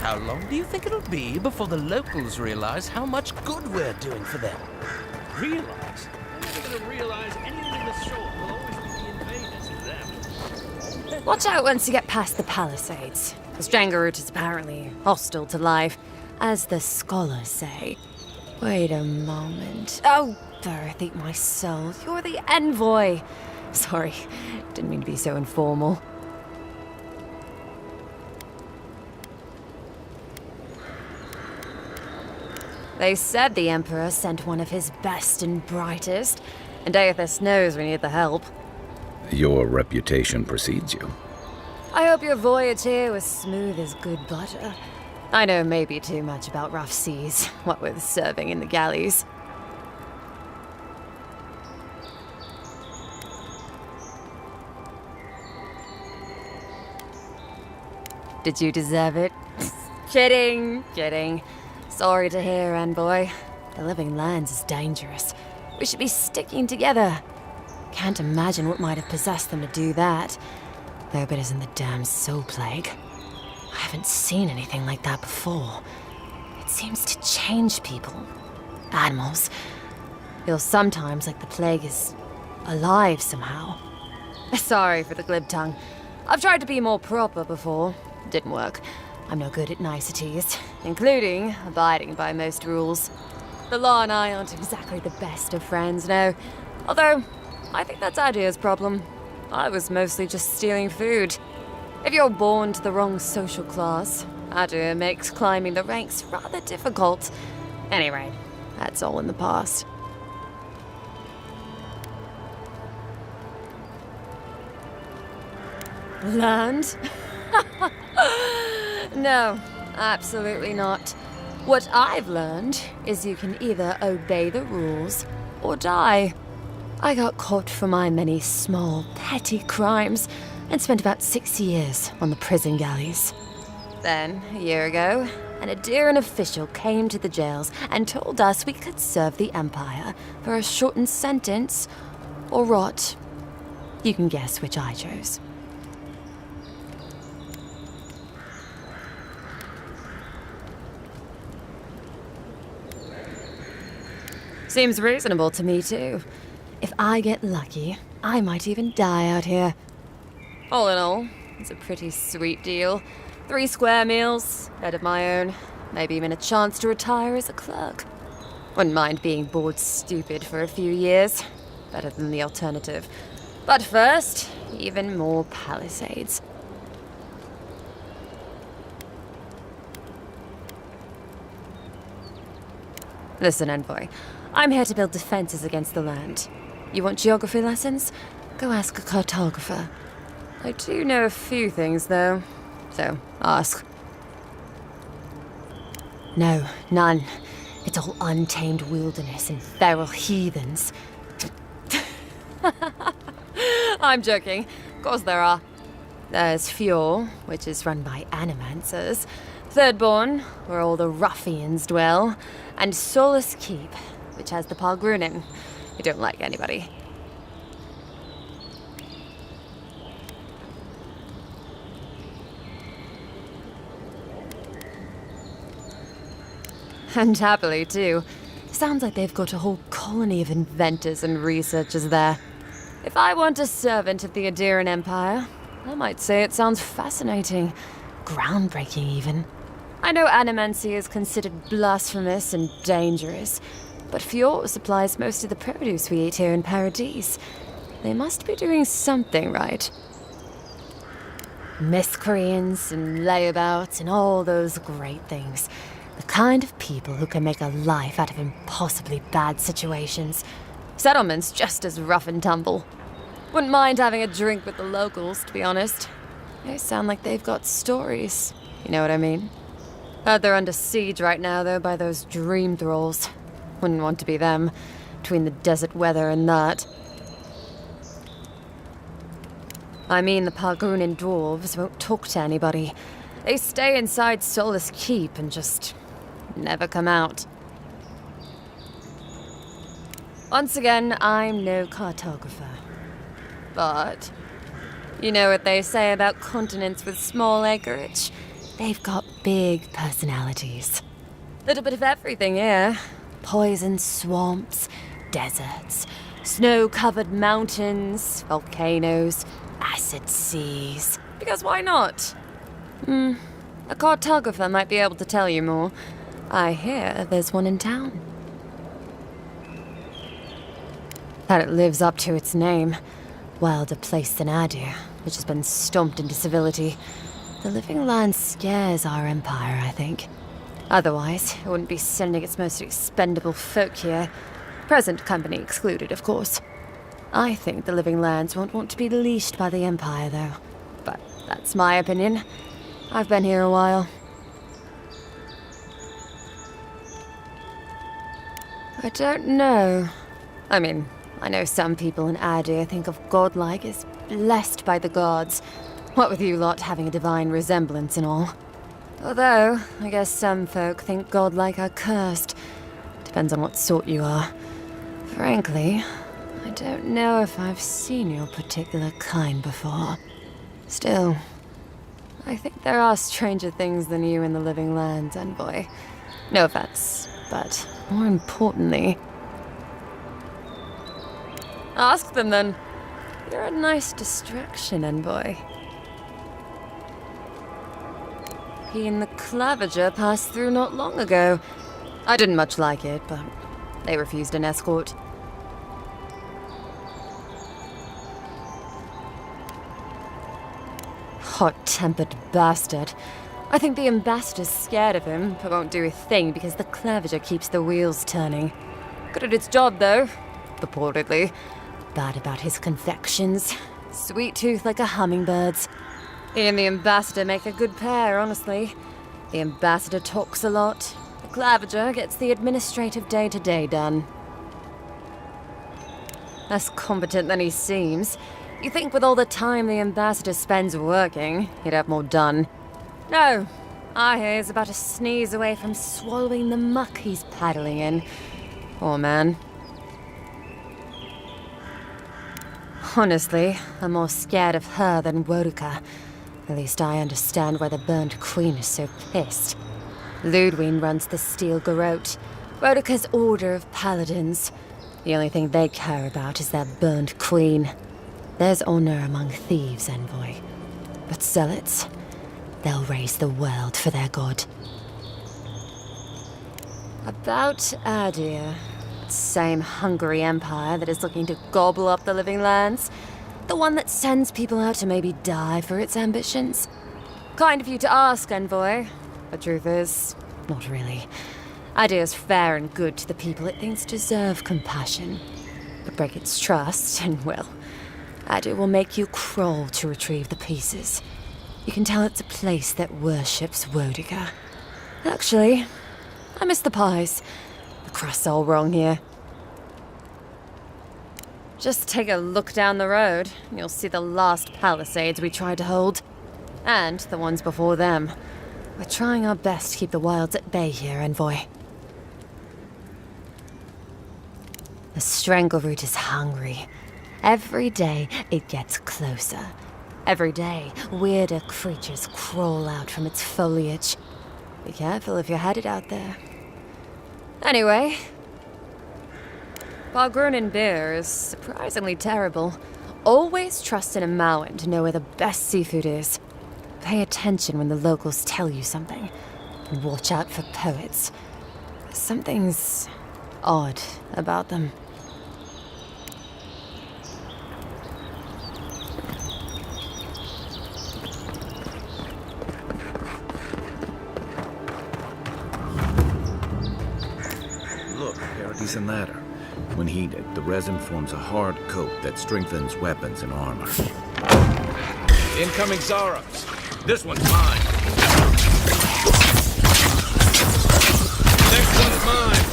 [SPEAKER 8] how long do you think it'll be before the locals realize how much good we're doing for them?
[SPEAKER 3] Realize? They're never gonna realize anything in the sword will always be the invaders to them.
[SPEAKER 4] Watch out once you get past the palisades. The Strangerroot is apparently hostile to life, as the scholars say. Wait a moment. Oh, Birth, eat my soul. You're the envoy. Sorry, didn't mean to be so informal. They said the Emperor sent one of his best and brightest, and Aethys knows we need the help.
[SPEAKER 1] Your reputation precedes you.
[SPEAKER 4] I hope your voyage here was smooth as good butter. I know maybe too much about rough seas, what with serving in the galleys. Did you deserve it? Kidding, kidding. Sorry to hear, envoy. The living lands is dangerous. We should be sticking together. Can't imagine what might have possessed them to do that. Though it isn't the damn soul plague. I haven't seen anything like that before. It seems to change people. Animals. Feels sometimes like the plague is alive somehow. Sorry for the glib tongue. I've tried to be more proper before. Didn't work. I'm no good at niceties, including abiding by most rules. The law and I aren't exactly the best of friends, no. Although, I think that's Adia's problem. I was mostly just stealing food. If you're born to the wrong social class, Adia makes climbing the ranks rather difficult. Anyway, that's all in the past. Learned? No, absolutely not. What I've learned is you can either obey the rules or die. I got caught for my many small, petty crimes and spent about 6 years on the prison galleys. Then, a year ago, an Adiran official came to the jails and told us we could serve the Empire for a shortened sentence or rot. You can guess which I chose. Seems reasonable to me, too. If I get lucky, I might even die out here. All in all, it's a pretty sweet deal. 3 square meals, bed of my own, maybe even a chance to retire as a clerk. Wouldn't mind being bored stupid for a few years. Better than the alternative. But first, even more palisades. Listen, envoy. I'm here to build defenses against the land. You want geography lessons? Go ask a cartographer. I do know a few things, though. So, ask. No, none. It's all untamed wilderness and feral heathens. I'm joking. Of course there are. There's Fjord, which is run by animancers. Thirdborn, where all the ruffians dwell. And Solus Keep, which has the Palgrunin, who don't like anybody. And happily, too. Sounds like they've got a whole colony of inventors and researchers there. If I want a servant of the Adiran Empire, I might say it sounds fascinating. Groundbreaking, even. I know animancy is considered blasphemous and dangerous, but Fjord supplies most of the produce we eat here in Paradise. They must be doing something right. Miscreants and layabouts and all those great things. The kind of people who can make a life out of impossibly bad situations. Settlements just as rough and tumble. Wouldn't mind having a drink with the locals, to be honest. They sound like they've got stories. You know what I mean? Heard they're under siege right now, though, by those dream thralls. Wouldn't want to be them, between the desert weather and that. I mean, the Palgrunin dwarves won't talk to anybody. They stay inside Solus Keep and just never come out. Once again, I'm no cartographer. But you know what they say about continents with small acreage?
[SPEAKER 7] They've got big personalities. Little bit of everything here. Poison swamps, deserts, snow-covered mountains, volcanoes, acid seas. Because why not? A cartographer might be able to tell you more. I hear there's one in town. That it lives up to its name. Wilder place than Adir, which has been stomped into civility. The living land scares our empire, I think. Otherwise, it wouldn't be sending its most expendable folk here. Present company excluded, of course. I think the living lands won't want to be leashed by the empire, though. But that's my opinion. I've been here a while. I don't know. I mean, I know some people in Adir think of godlike as blessed by the gods. What with you lot having a divine resemblance and all. Although, I guess some folk think godlike are cursed. Depends on what sort you are. Frankly, I don't know if I've seen your particular kind before. Still, I think there are stranger things than you in the living lands, envoy. No offense, but more importantly... Ask them then. You're a nice distraction, envoy. He and the Clavager passed through not long ago. I didn't much like it, but they refused an escort. Hot-tempered bastard. I think the ambassador's scared of him, but won't do a thing because the Clavager keeps the wheels turning. Good at its job, though. Purportedly. Bad about his confections. Sweet tooth like a hummingbird's. He and the ambassador make a good pair, honestly. The ambassador talks a lot. The Clavager gets the administrative day-to-day done. Less competent than he seems. You think with all the time the ambassador spends working, he'd have more done. No, I hear he's about a sneeze away from swallowing the muck he's paddling in. Poor man. Honestly, I'm more scared of her than Woduka. At least I understand why the Burned Queen is so pissed. Ludwine runs the Steel Garrote, Woduka's order of paladins. The only thing they care about is their Burned Queen. There's honor among thieves, envoy. But zealots, they'll raise the world for their god. About Adir, that same hungry empire that is looking to gobble up the living lands. The one that sends people out to maybe die for its ambitions. Kind of you to ask, envoy. The truth is, not really. Adir's fair and good to the people it thinks deserve compassion. But break its trust, and well, Adir will make you crawl to retrieve the pieces. You can tell it's a place that worships Woduka. Actually, I miss the pies. The crust's all wrong here. Just take a look down the road, and you'll see the last palisades we tried to hold. And the ones before them. We're trying our best to keep the wilds at bay here, envoy. The Strangleroot is hungry. Every day, it gets closer. Every day, weirder creatures crawl out from its foliage. Be careful if you're headed out there. Anyway, Balgrunin beer is surprisingly terrible. Always trust in a Mauen to know where the best seafood is. Pay attention when the locals tell you something. And watch out for poets. Something's odd about them.
[SPEAKER 1] Look, Paradise Ladder. When heated, the resin forms a hard coat that strengthens weapons and armor.
[SPEAKER 3] Incoming Zaros. This one's mine. Next one's mine.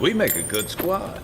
[SPEAKER 1] We make a good squad.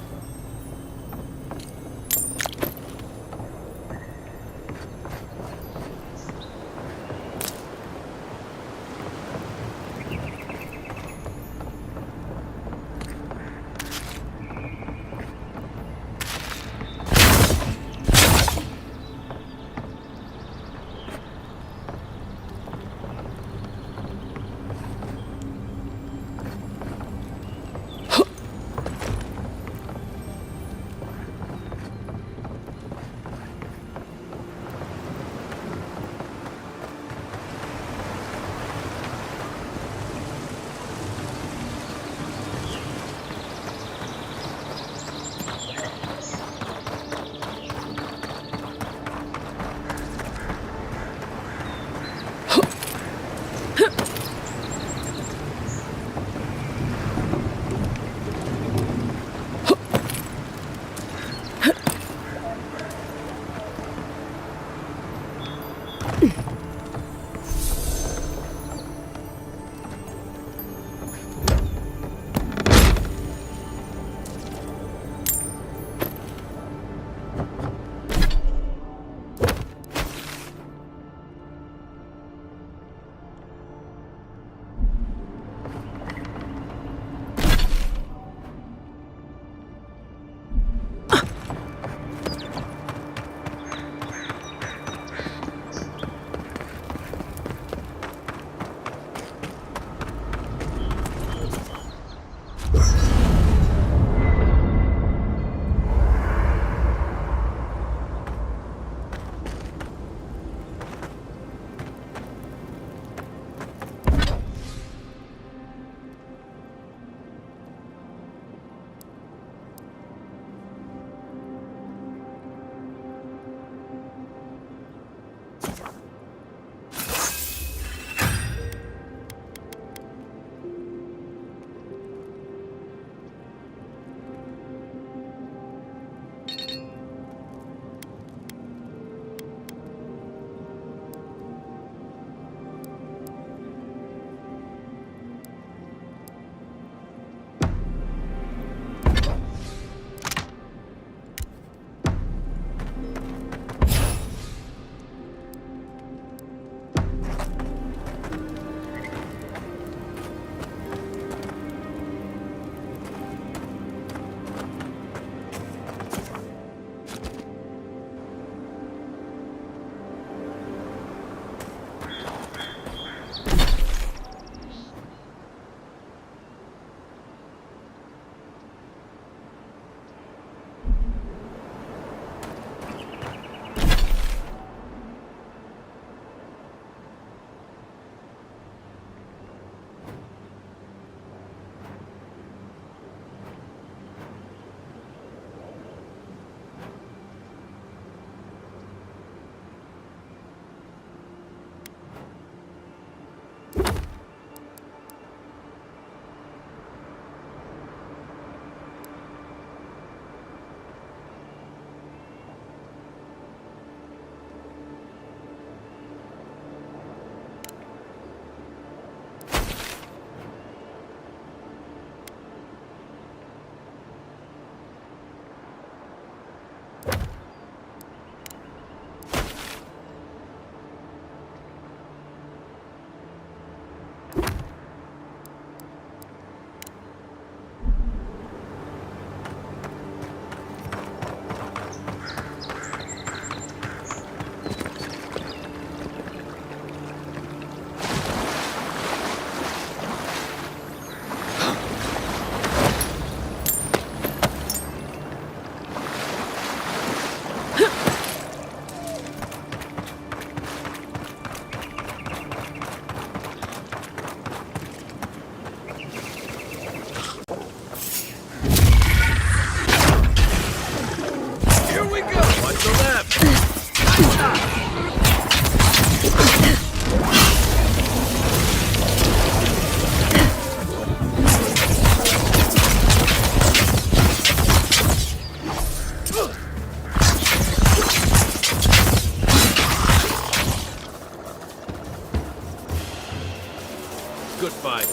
[SPEAKER 3] Good fight.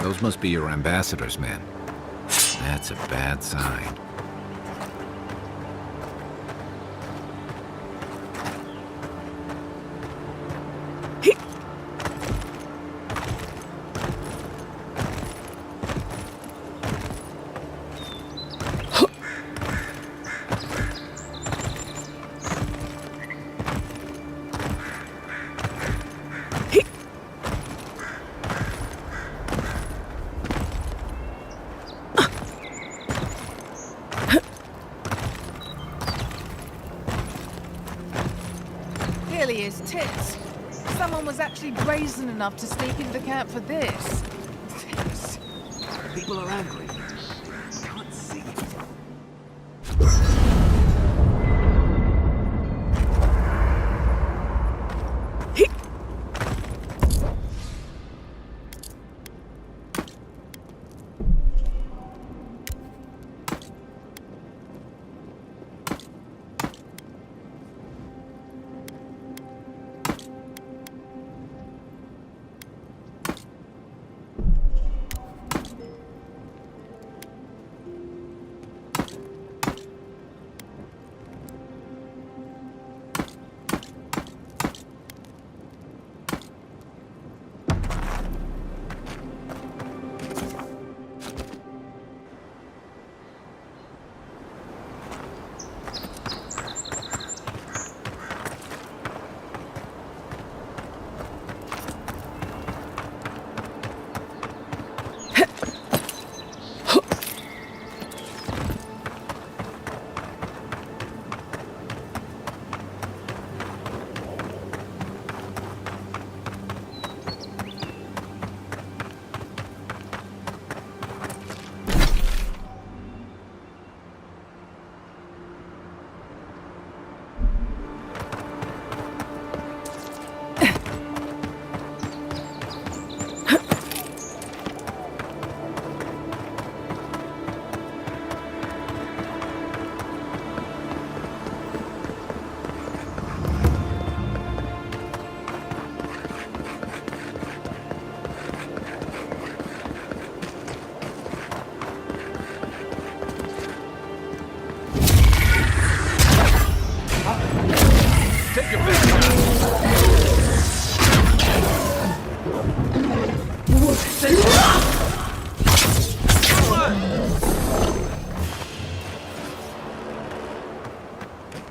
[SPEAKER 1] Those must be your ambassadors, man. That's a bad sign.
[SPEAKER 9] Clearly his tits. Someone was actually brazen enough to sneak into the camp for this. Tits.
[SPEAKER 3] People are angry. Can't see.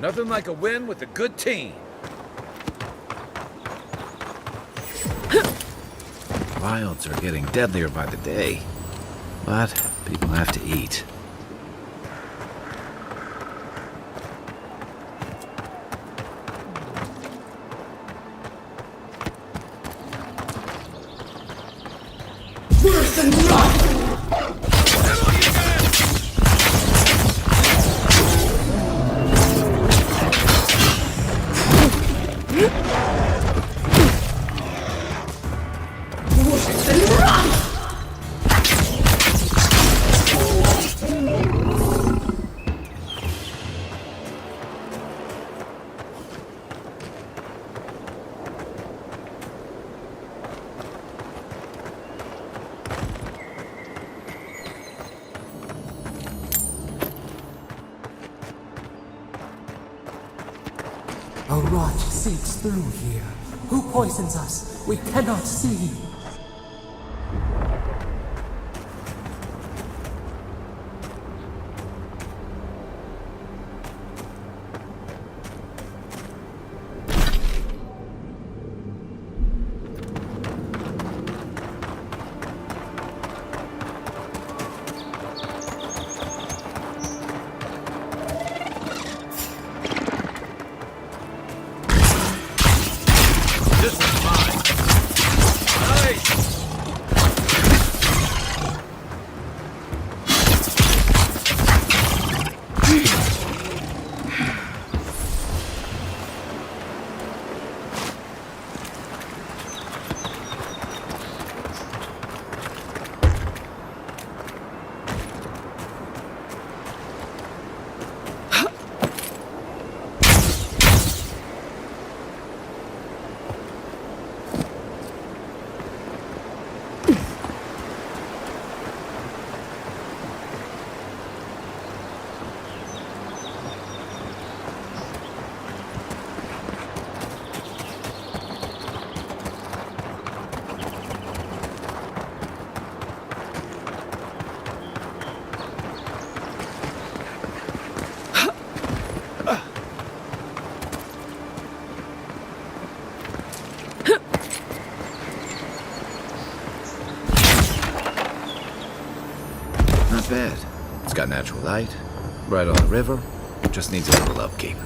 [SPEAKER 1] Nothing like a win with a good team. Wilds are getting deadlier by the day, but people have to eat.
[SPEAKER 5] Worse than blood!
[SPEAKER 10] A rot seeps through here. Who poisons us? We cannot see.
[SPEAKER 1] This one's mine. Nice! Not bad. It's got natural light, right on the river, just needs a little upkeep.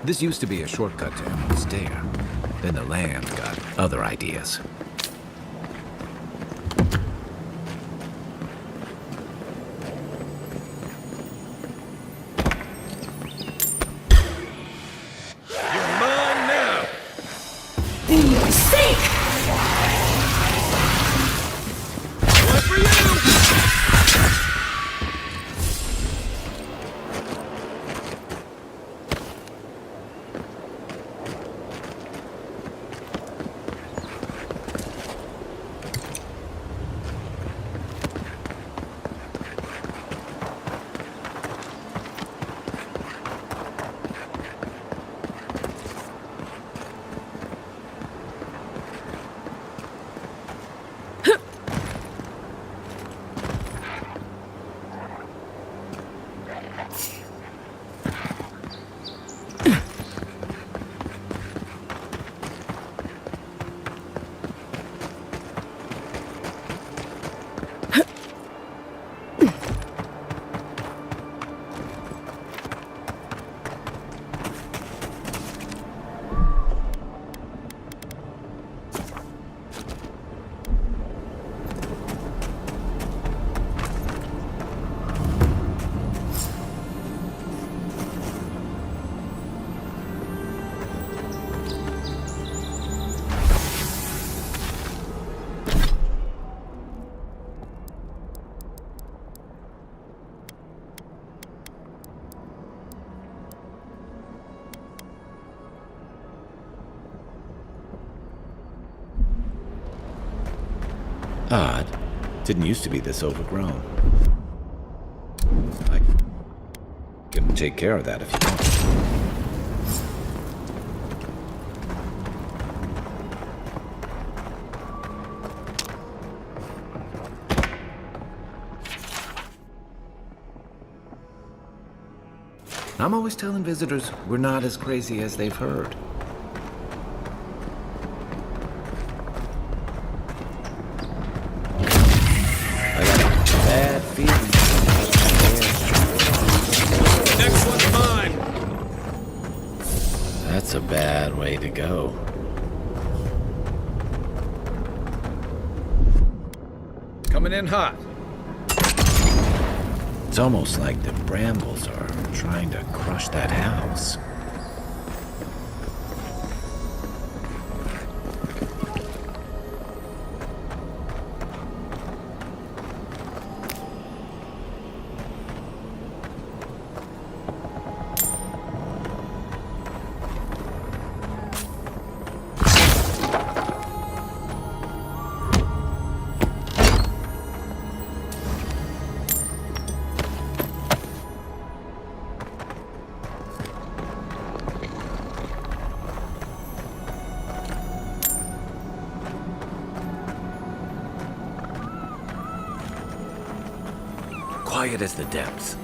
[SPEAKER 1] This used to be a shortcut to Emerald's Dare. Then the land got other ideas. You're mine now!
[SPEAKER 5] Seek!
[SPEAKER 1] One for you! Odd. Didn't used to be this overgrown. I can take care of that if you want. I'm always telling visitors we're not as crazy as they've heard. I got a bad feeling.
[SPEAKER 3] Next one's mine.
[SPEAKER 1] That's a bad way to go.
[SPEAKER 3] Coming in hot.
[SPEAKER 1] It's almost like the brambles are trying to crush that house. Quiet as the depths.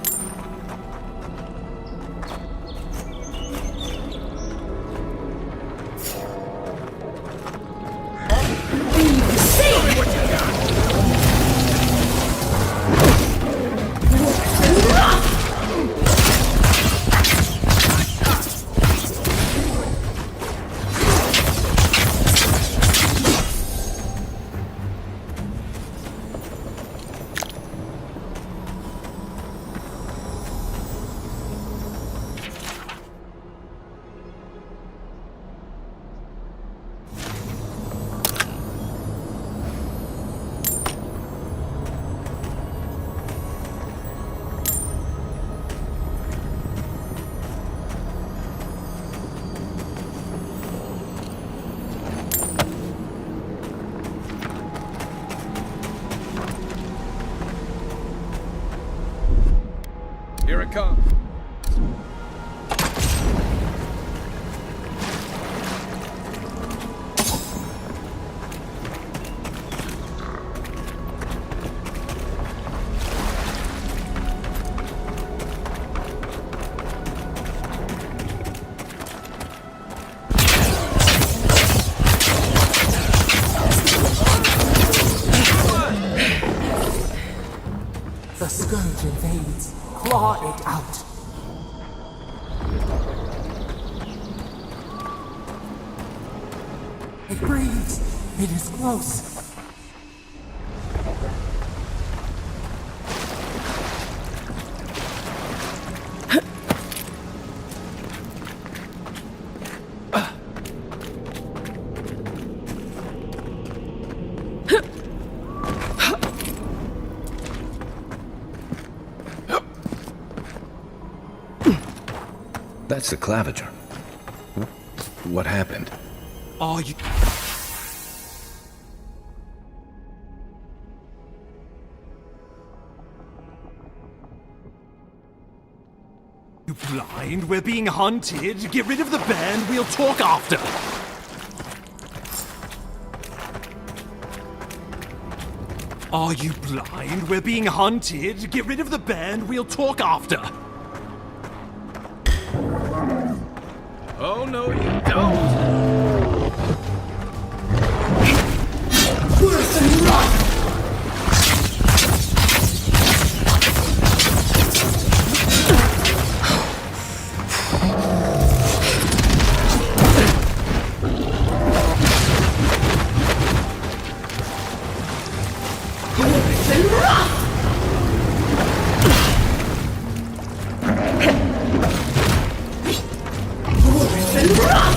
[SPEAKER 3] Here it comes.
[SPEAKER 10] The scourge invades. Claw it out. It breathes. It is close.
[SPEAKER 1] That's the claviger. What happened?
[SPEAKER 8] Are you... You blind? We're being hunted. Get rid of the band. We'll talk after. Are you blind? We're being hunted. Get rid of the band. We'll talk after.
[SPEAKER 3] Oh, no, you don't.
[SPEAKER 5] Worse than rot! Worse than rot! Worse than rot!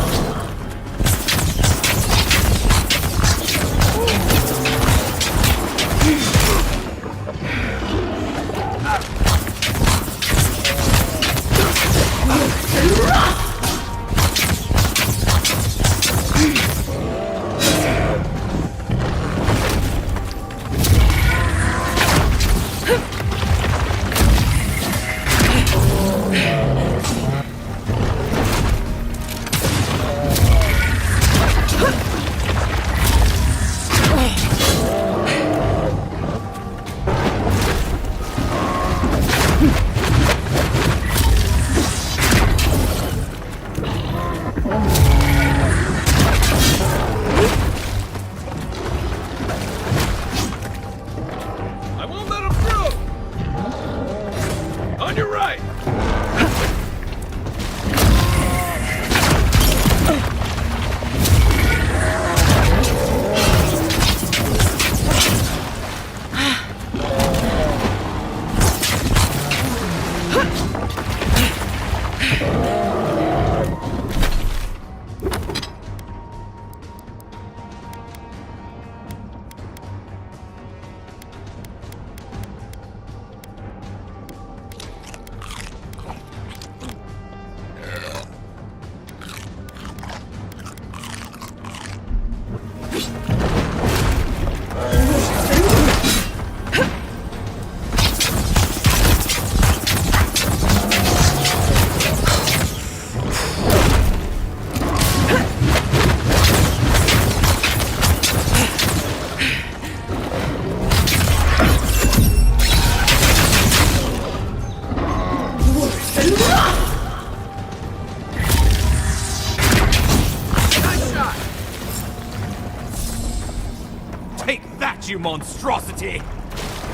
[SPEAKER 11] Take that, you monstrosity!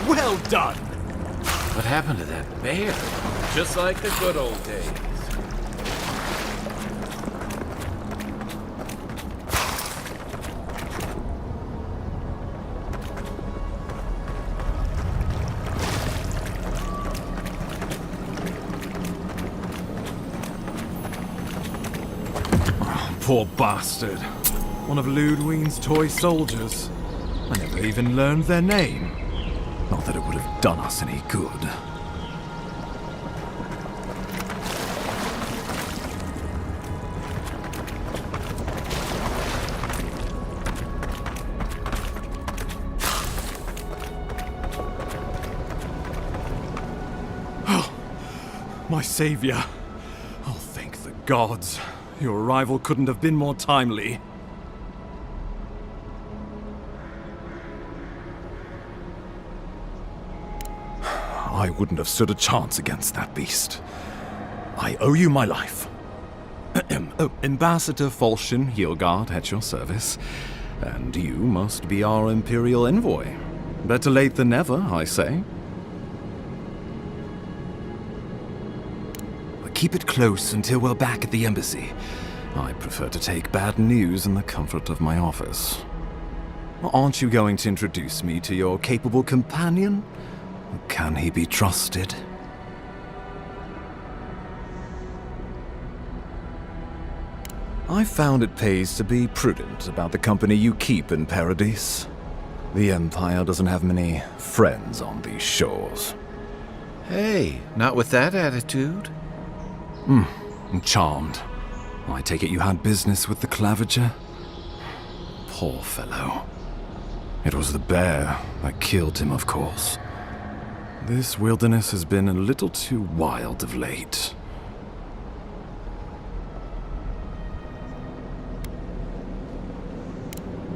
[SPEAKER 11] Well done!
[SPEAKER 1] What happened to that bear?
[SPEAKER 3] Just like the good old days.
[SPEAKER 11] Poor bastard. One of Ludwine's toy soldiers. I never even learned their name. Not that it would have done us any good. Oh, my savior. Oh, thank the gods. Your arrival couldn't have been more timely. I wouldn't have stood a chance against that beast. I owe you my life. Ambassador Falchion Heelguard at your service. And you must be our Imperial envoy. Better late than never, I say. Keep it close until we're back at the embassy. I prefer to take bad news in the comfort of my office. Aren't you going to introduce me to your capable companion? Can he be trusted? I found it pays to be prudent about the company you keep in Paradise. The Empire doesn't have many friends on these shores.
[SPEAKER 1] Hey, not with that attitude.
[SPEAKER 11] I'm charmed. I take it you had business with the Claviger? Poor fellow. It was the bear that killed him, of course. This wilderness has been a little too wild of late.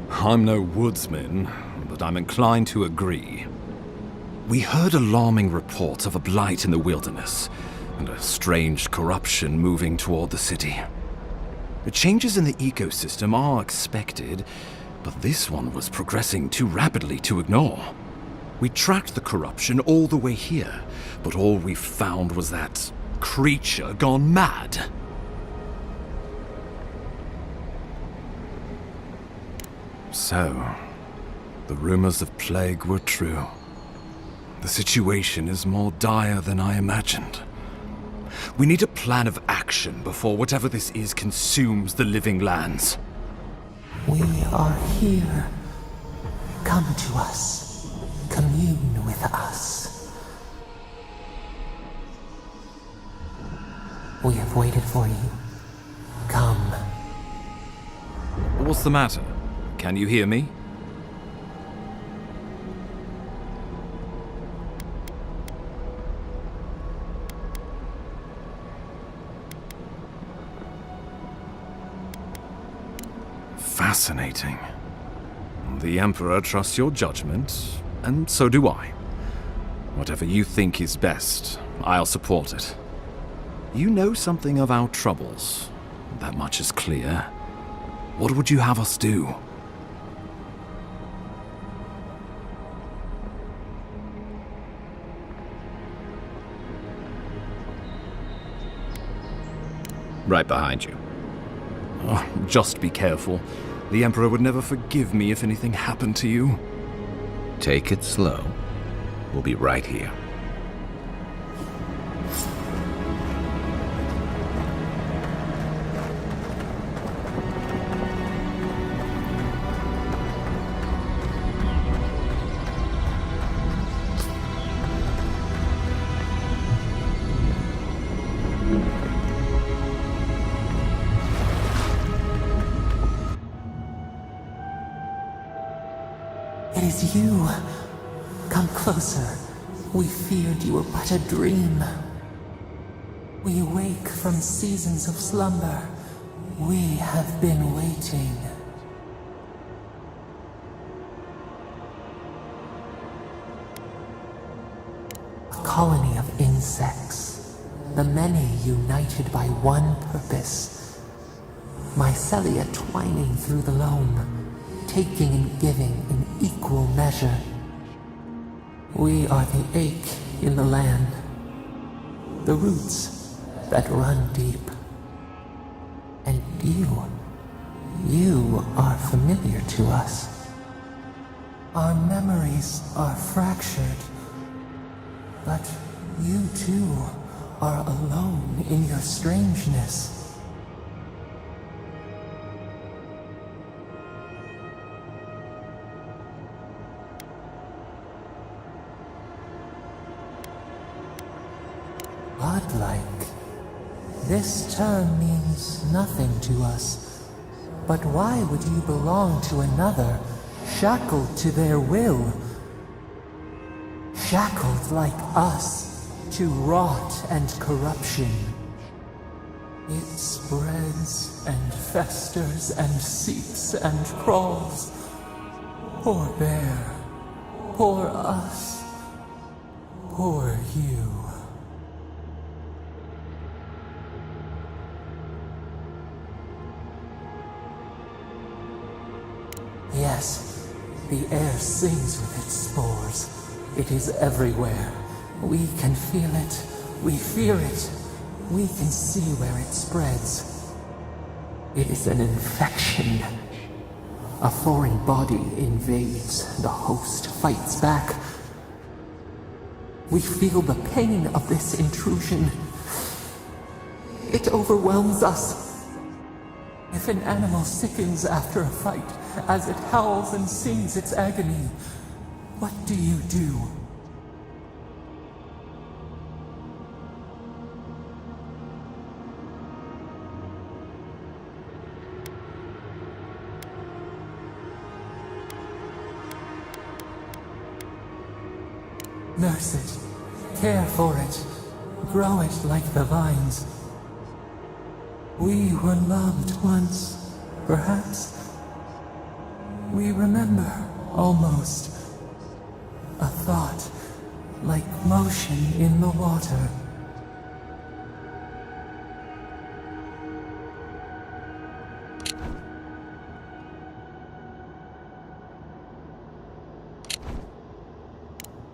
[SPEAKER 11] I'm no woodsman, but I'm inclined to agree. We heard alarming reports of a blight in the wilderness, and a strange corruption moving toward the city. The changes in the ecosystem are expected, but this one was progressing too rapidly to ignore. We tracked the corruption all the way here, but all we found was that creature gone mad. So, the rumors of plague were true. The situation is more dire than I imagined. We need a plan of action before whatever this is consumes the living lands.
[SPEAKER 10] We are here. Come to us. Commune with us. We have waited for you. Come.
[SPEAKER 11] What's the matter? Can you hear me? Fascinating. The Emperor trusts your judgment, and so do I. Whatever you think is best, I'll support it. You know something of our troubles. That much is clear. What would you have us do?
[SPEAKER 1] Right behind you.
[SPEAKER 11] Oh, just be careful. The Emperor would never forgive me if anything happened to you.
[SPEAKER 1] Take it slow. We'll be right here.
[SPEAKER 10] It is you. Come closer. We feared you were but a dream. We awake from seasons of slumber. We have been waiting. A colony of insects. the many united by one purpose. Mycelia twining through the loam, taking and giving in equal measure. We are the ache in the land, the roots that run deep. And you are familiar to us. Our memories are fractured, but you too are alone in your strangeness. Godlike. This term means nothing to us. But why would you belong to another, shackled to their will? Shackled like us to rot and corruption. It spreads and festers and seeps and crawls. Poor bear, poor us, poor you. Yes, the air sings with its spores. It is everywhere. We can feel it. We fear it. We can see where it spreads. It is an infection. A foreign body invades. The host fights back. We feel the pain of this intrusion. It overwhelms us. If an animal sickens after a fight, as it howls and sings its agony, what do you do? Nurse it, care for it, grow it like the vines. We were loved once, perhaps. We remember, almost. A thought, like motion in the water.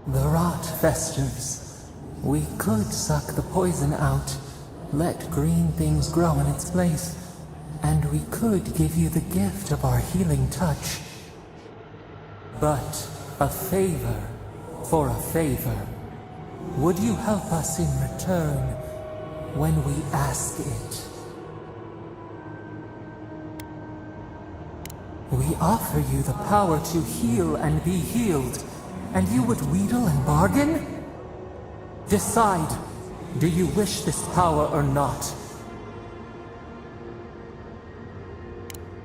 [SPEAKER 10] The rot festers. We could suck the poison out, let green things grow in its place, and we could give you the gift of our healing touch. But a favor for a favor. Would you help us in return when we ask it? We offer you the power to heal and be healed, and you would wheedle and bargain? Decide, do you wish this power or not?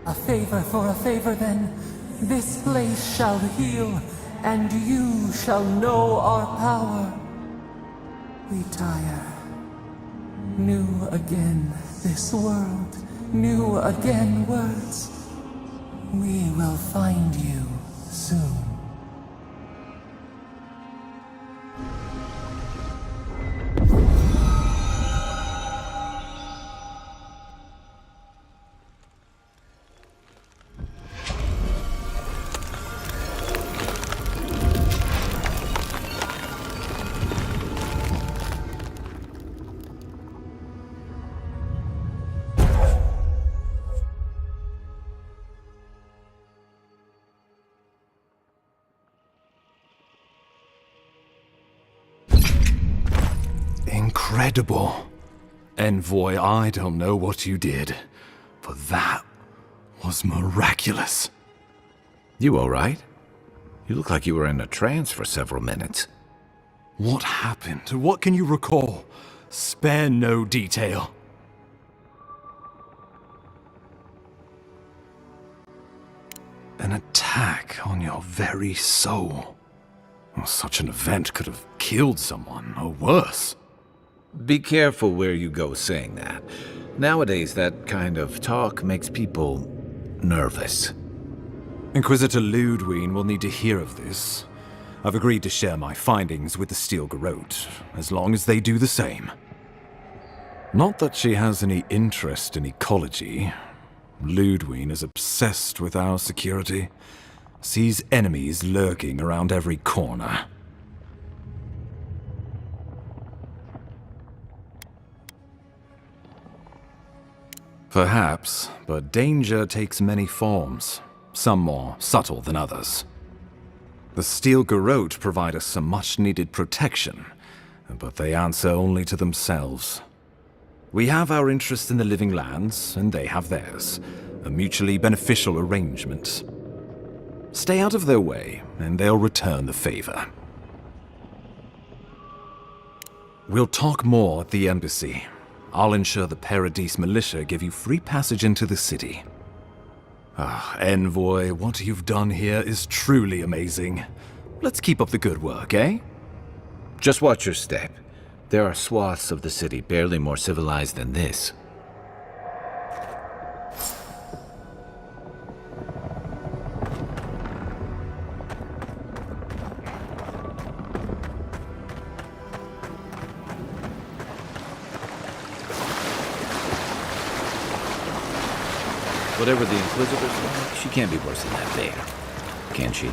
[SPEAKER 10] A favor for a favor then. This place shall heal, and you shall know our power. We tire. New again this world, new again words. We will find you soon.
[SPEAKER 11] Incredible. Envoy, I don't know what you did, but that was miraculous.
[SPEAKER 1] You all right? You look like you were in a trance for several minutes.
[SPEAKER 11] What happened? What can you recall? Spare no detail. An attack on your very soul. Well, such an event could have killed someone, or worse.
[SPEAKER 1] Be careful where you go saying that. Nowadays, that kind of talk makes people nervous.
[SPEAKER 11] Inquisitor Ludwine will need to hear of this. I've agreed to share my findings with the Steel Garrote, as long as they do the same. Not that she has any interest in ecology. Ludwig is obsessed with our security. Sees enemies lurking around every corner. Perhaps, but danger takes many forms, some more subtle than others. The Steel Garrote provide us some much-needed protection, but they answer only to themselves. We have our interest in the living lands, and they have theirs, a mutually beneficial arrangement. Stay out of their way, and they'll return the favor. We'll talk more at the embassy. I'll ensure the Paradise militia give you free passage into the city. Ah, Envoy, what you've done here is truly amazing. Let's keep up the good work, eh?
[SPEAKER 1] Just watch your step. There are swaths of the city barely more civilized than this. Whatever the Inquisitors are, she can't be worse than that there, can she?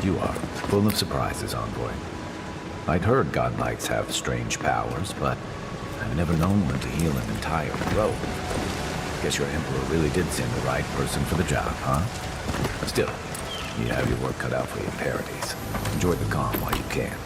[SPEAKER 1] You are full of surprises, Envoy. I'd heard God Knights have strange powers, but I've never known one to heal an entire grove. Guess your Emperor really did send the right person for the job, huh? Still, you have your work cut out for you in Paradise. Enjoy the calm while you can.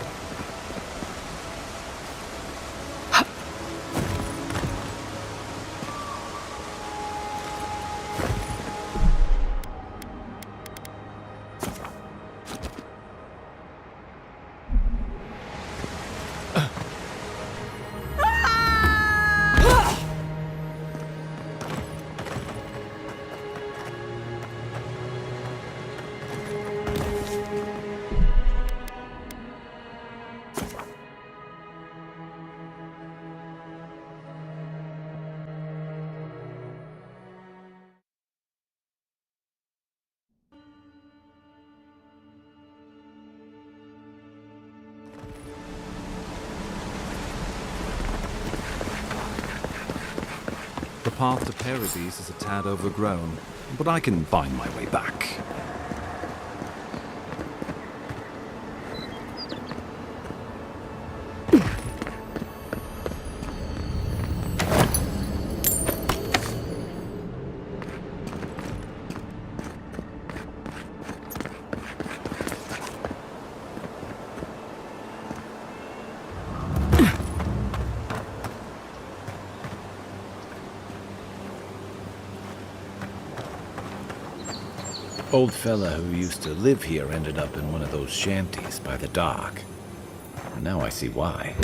[SPEAKER 11] The path to Paradise is a tad overgrown, but I can find my way back.
[SPEAKER 1] Old fella who used to live here ended up in one of those shanties by the dock. Now I see why.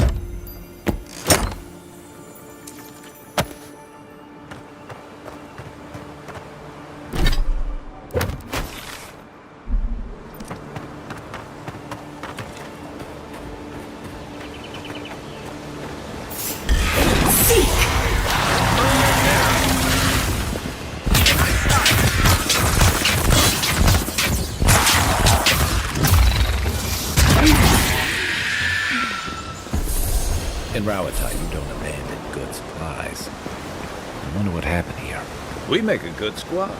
[SPEAKER 1] In Rawata, you don't abandon good supplies. I wonder what happened here. We make a good squad.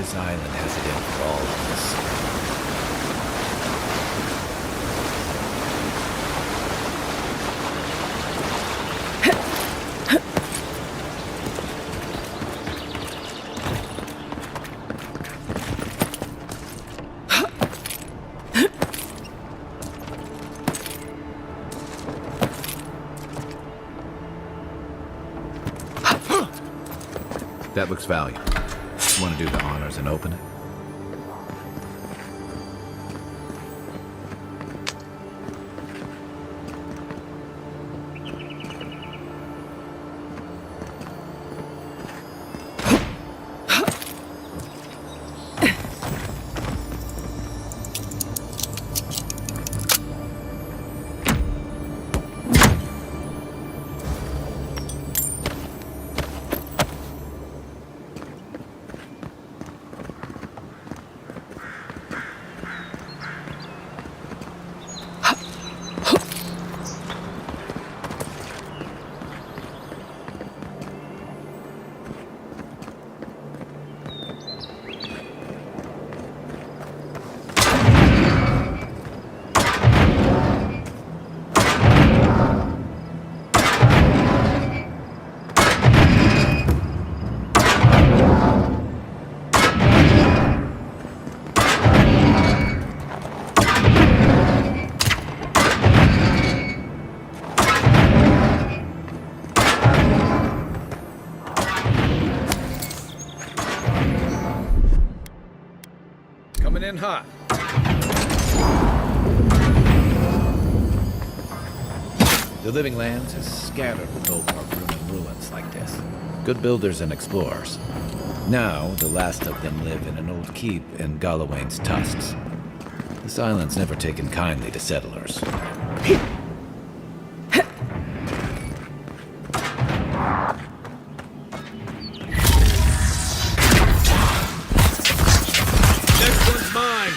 [SPEAKER 1] this island has it in for all of us. That looks valuable. Want to do the honors and open it? Coming in hot. The Living Lands is scattered with old Roman ruins like this. Good builders and explorers. Now, the last of them live in an old keep in Galawain's tusks. This island's never taken kindly to settlers.
[SPEAKER 3] Next one's mine.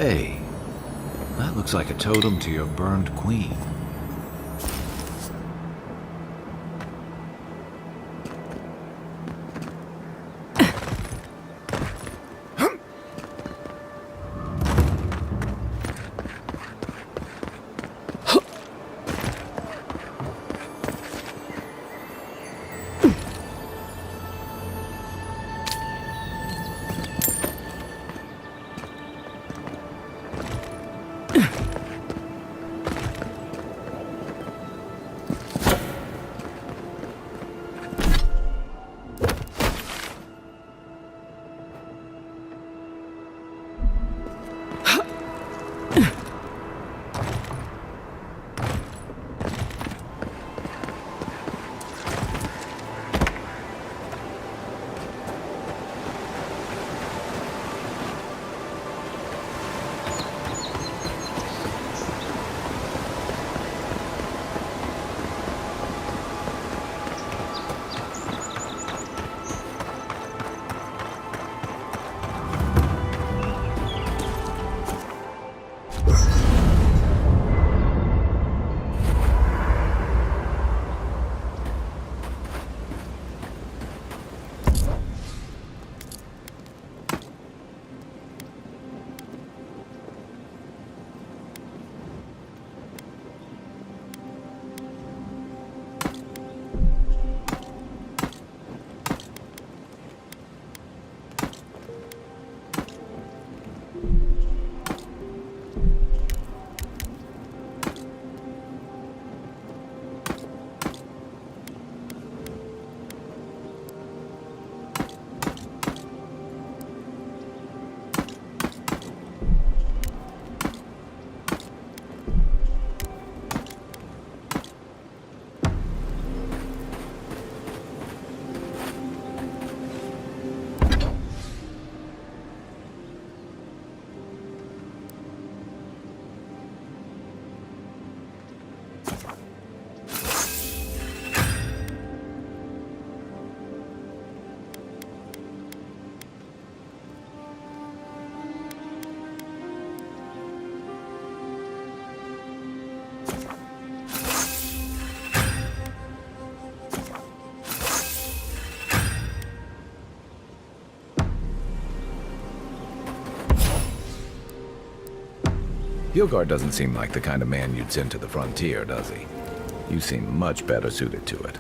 [SPEAKER 1] Say, that looks like a totem to your burned queen. Bjorgard doesn't seem like the kind of man you'd send to the frontier, does he? You seem much better suited to it.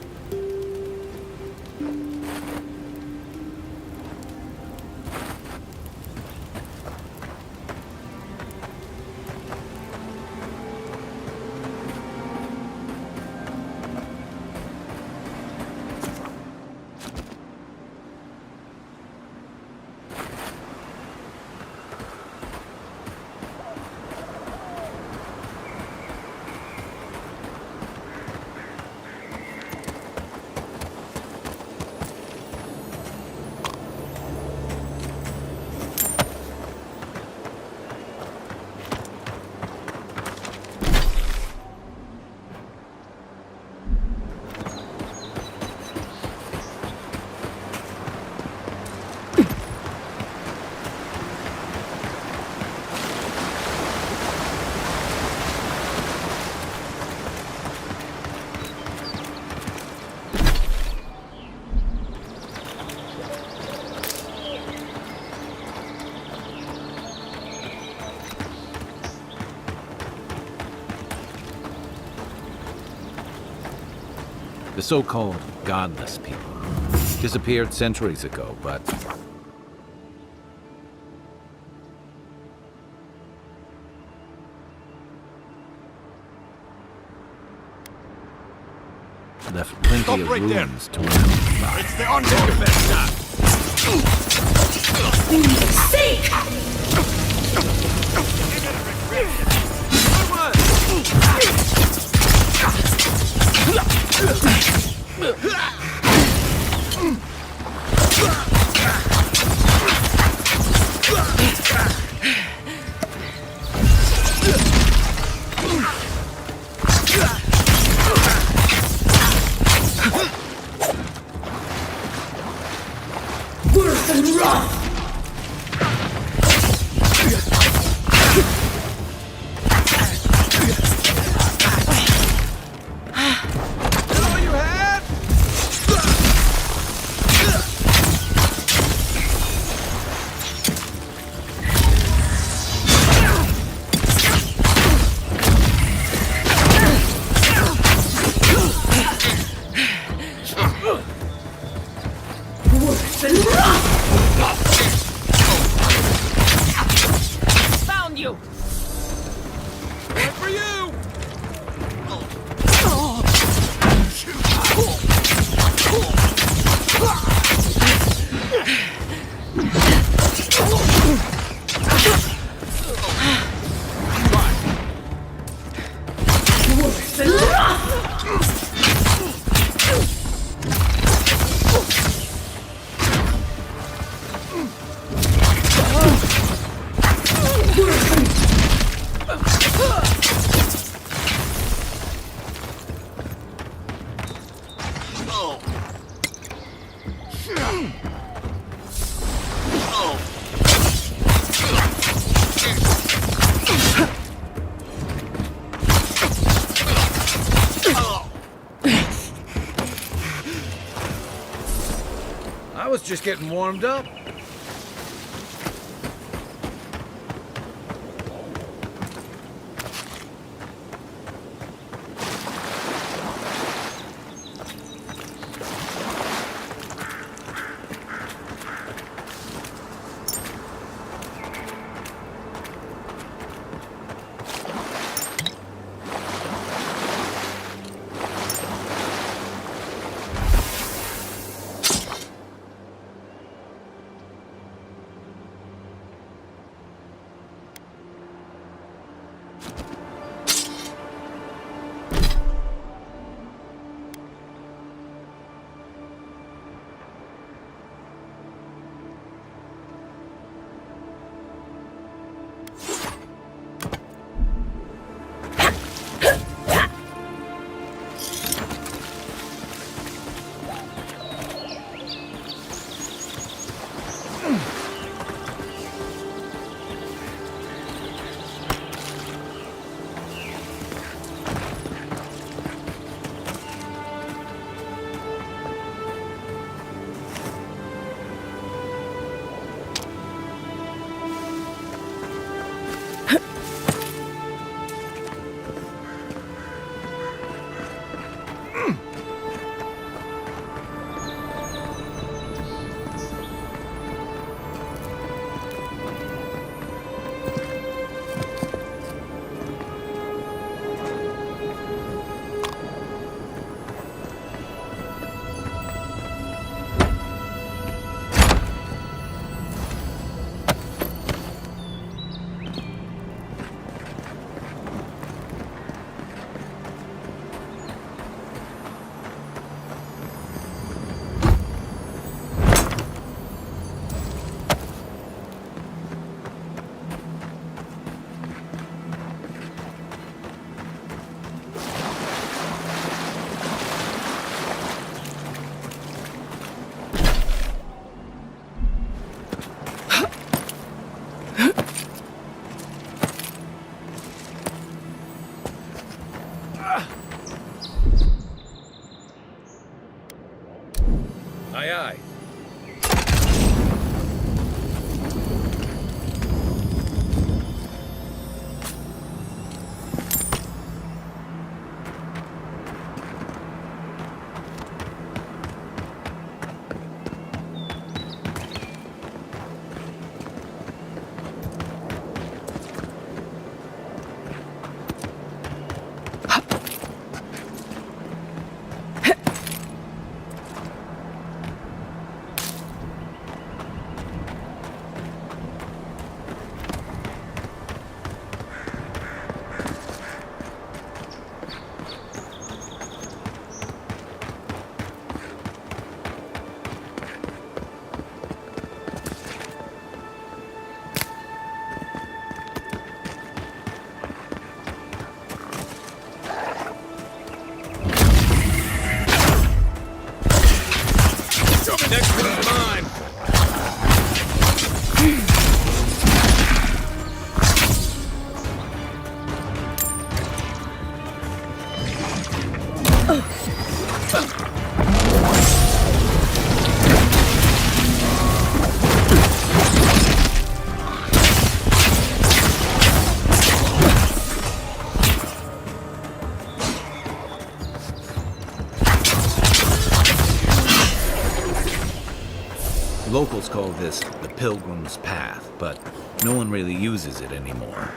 [SPEAKER 1] The so-called godless people disappeared centuries ago, but left plenty of ruins to remember by.
[SPEAKER 3] It's the onboard vest.
[SPEAKER 5] Worse than rough!
[SPEAKER 1] I was just getting warmed up. Aye, aye. Next one's mine. Locals call this the Pilgrim's Path, but no one really uses it anymore.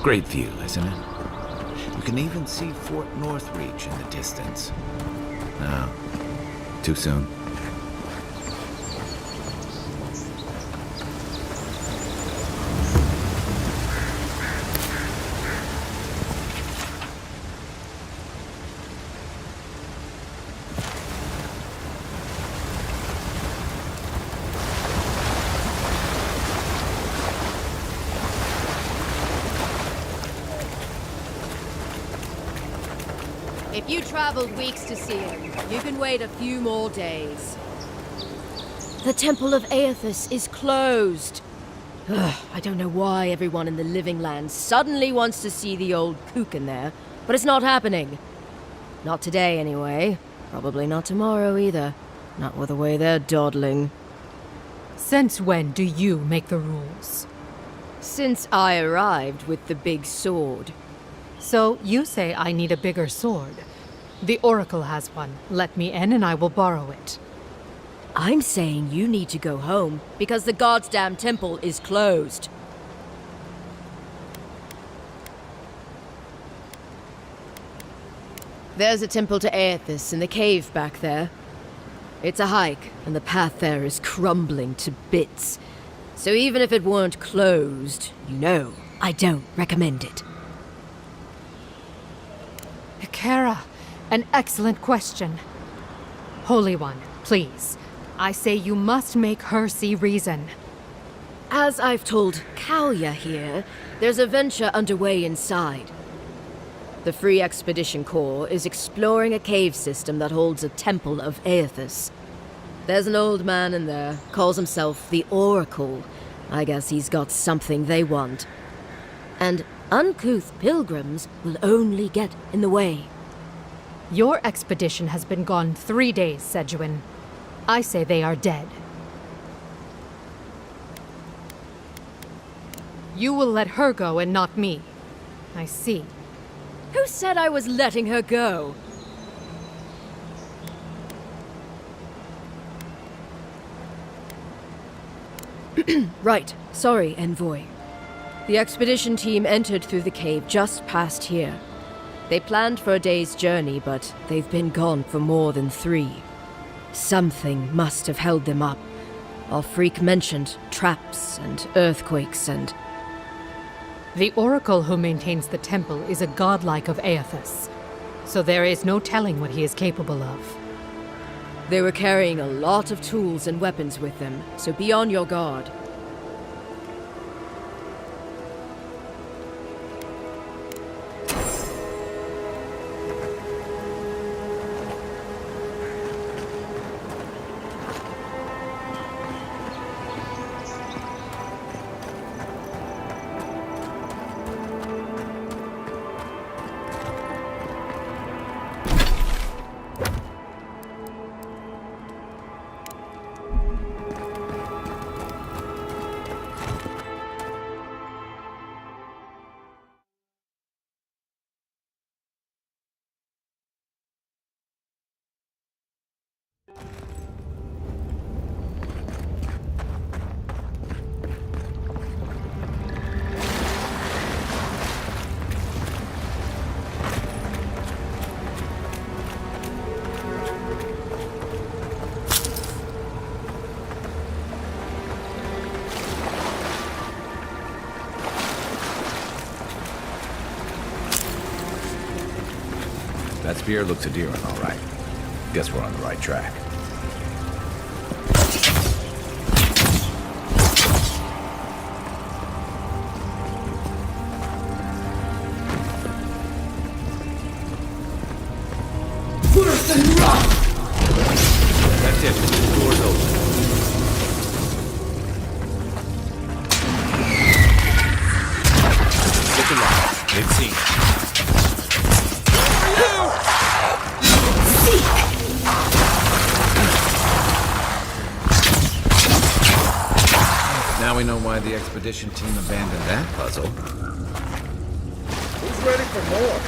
[SPEAKER 1] Great view, isn't it? You can even see Fort Northreach in the distance. No, too soon.
[SPEAKER 12] If you traveled weeks to see him, you can wait a few more days.
[SPEAKER 7] The Temple of Aethys is closed.
[SPEAKER 12] Ugh, I don't know why everyone in the Living Lands suddenly wants to see the old kook in there, but it's not happening. Not today, anyway. Probably not tomorrow either. Not with the way they're dawdling.
[SPEAKER 13] Since when do you make the rules?
[SPEAKER 12] Since I arrived with the big sword.
[SPEAKER 13] So you say I need a bigger sword. The Oracle has one. Let me in and I will borrow it.
[SPEAKER 12] I'm saying you need to go home because the goddamn temple is closed. There's a temple to Aethys in the cave back there. It's a hike, and the path there is crumbling to bits. So even if it weren't closed, you know, I don't recommend it.
[SPEAKER 13] Kara, an excellent question. Holy One, please. I say you must make her see reason.
[SPEAKER 12] As I've told Kalya here, there's a venture underway inside. The Free Expedition Corps is exploring a cave system that holds a temple of Aethys. There's an old man in there, calls himself the Oracle. I guess he's got something they want. And uncouth pilgrims will only get in the way.
[SPEAKER 13] Your expedition has been gone 3 days, Sejuan. I say they are dead. You will let her go and not me. I see.
[SPEAKER 12] Who said I was letting her go? Right. Sorry, Envoy. The expedition team entered through the cave just past here. They planned for a day's journey, but they've been gone for more than 3. Something must have held them up. Our freak mentioned traps and earthquakes and...
[SPEAKER 13] The Oracle who maintains the temple is a godlike of Aethys, so there is no telling what he is capable of.
[SPEAKER 12] They were carrying a lot of tools and weapons with them, so be on your guard.
[SPEAKER 1] That spear looks endearing, all right. Guess we're on the right track.
[SPEAKER 5] Worse than rough!
[SPEAKER 1] That's it. The door's open. Get the lock. They've seen it. Now we know why the expedition team abandoned that puzzle.
[SPEAKER 6] Who's ready for more?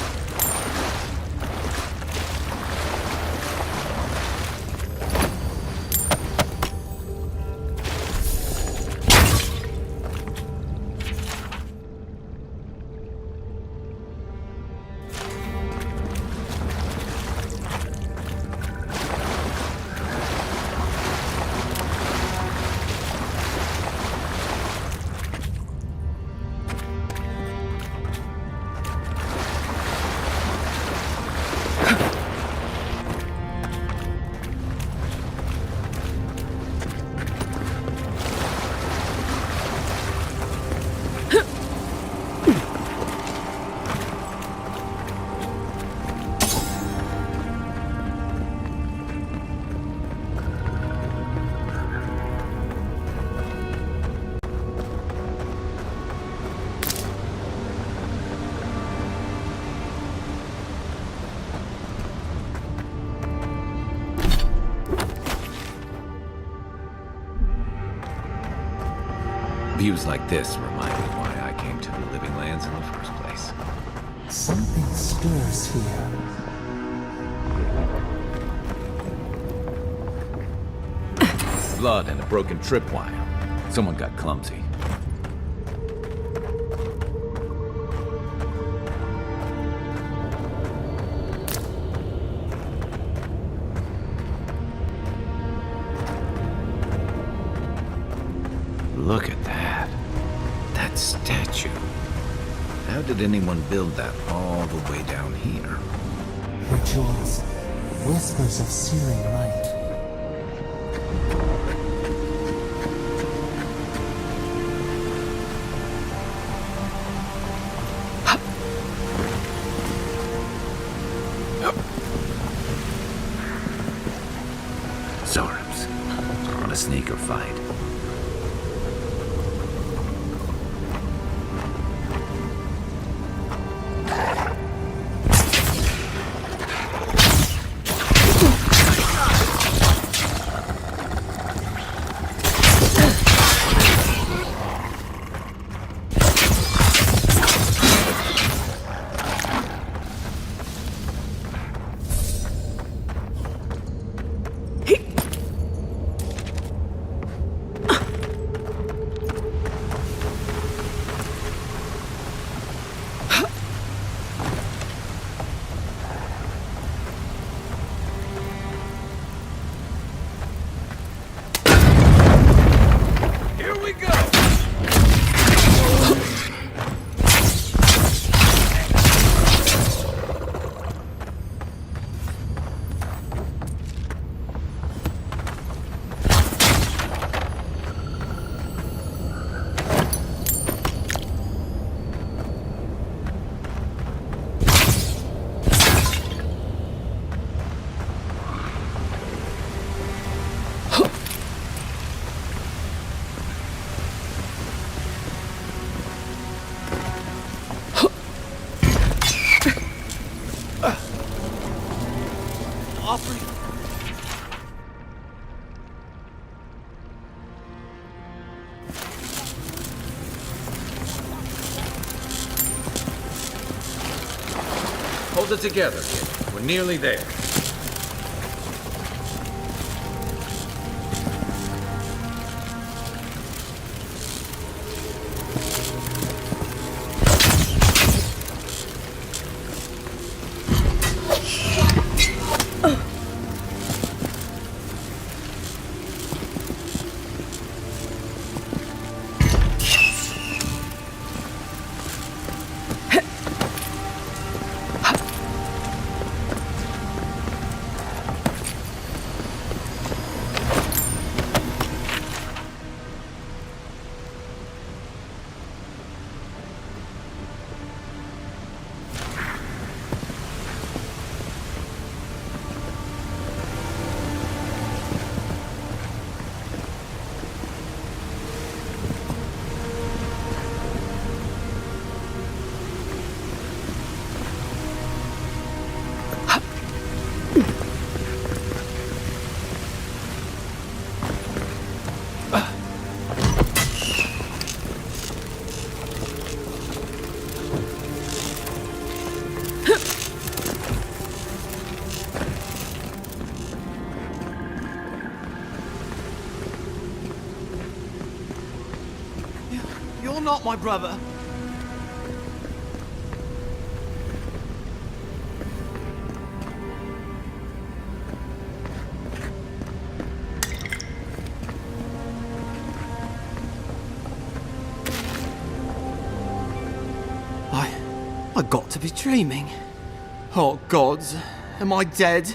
[SPEAKER 1] Views like this remind me why I came to the Living Lands in the first place.
[SPEAKER 10] Something stirs here.
[SPEAKER 1] Blood and a broken tripwire. Someone got clumsy. Look at that. That statue. How did anyone build that all the way down here?
[SPEAKER 10] Rituals, whispers of searing light.
[SPEAKER 1] Zorps. On a sneaker fight. Hold it together, kid. We're nearly there.
[SPEAKER 5] You're not my brother. I got to be dreaming. Oh gods, am I dead?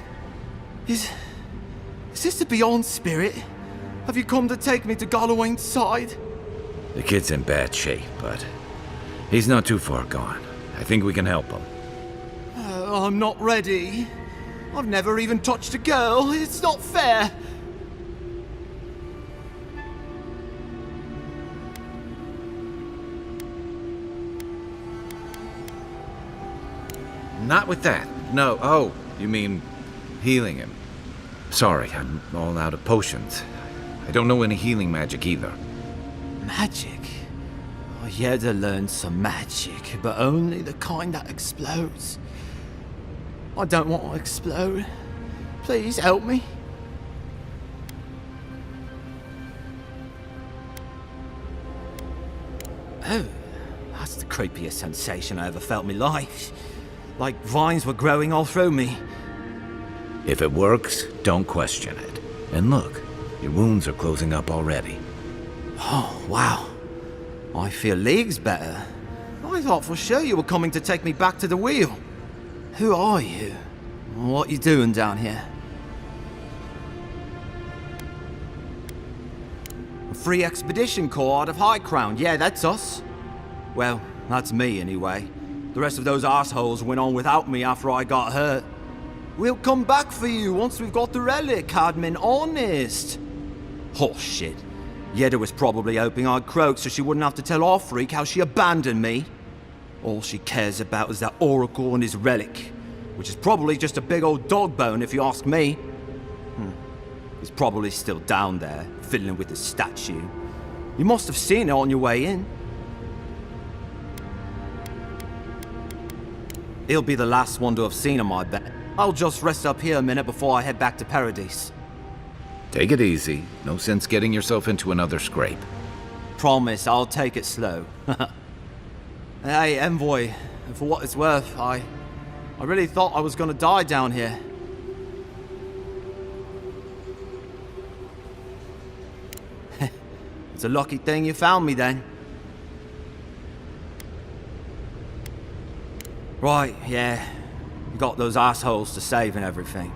[SPEAKER 5] Is this the Beyond Spirit? Have you come to take me to Garlowain's side?
[SPEAKER 1] The kid's in bad shape, but he's not too far gone. I think we can help him.
[SPEAKER 5] I'm not ready. I've never even touched a girl. It's not fair.
[SPEAKER 1] Not with that. No. Oh, you mean healing him. Sorry, I'm all out of potions. I don't know any healing magic either.
[SPEAKER 5] Magic? I had to learn some magic, but only the kind that explodes. I don't want to explode. Please help me. Oh, that's the creepiest sensation I ever felt in my life. Like vines were growing all through me.
[SPEAKER 1] If it works, don't question it. And look, your wounds are closing up already.
[SPEAKER 5] Oh, wow. I feel leagues better. I thought for sure you were coming to take me back to the wheel. Who are you? What you doing down here? A free expedition corps out of High Crown. Yeah, that's us. Well, that's me anyway. The rest of those assholes went on without me after I got hurt. We'll come back for you once we've got the relic, Cadman, honest. Oh, shit. Yeda was probably hoping I'd croak so she wouldn't have to tell our freak how she abandoned me. All she cares about is that Oracle and his relic, which is probably just a big old dog bone if you ask me. He's probably still down there, fiddling with the statue. You must have seen it on your way in. He'll be the last one to have seen him, I bet. I'll just rest up here a minute before I head back to Paradise.
[SPEAKER 1] Take it easy. No sense getting yourself into another scrape.
[SPEAKER 5] Promise, I'll take it slow. Hey, Envoy, for what it's worth, I really thought I was gonna die down here. It's a lucky thing you found me then. Right, yeah. You got those assholes to save and everything.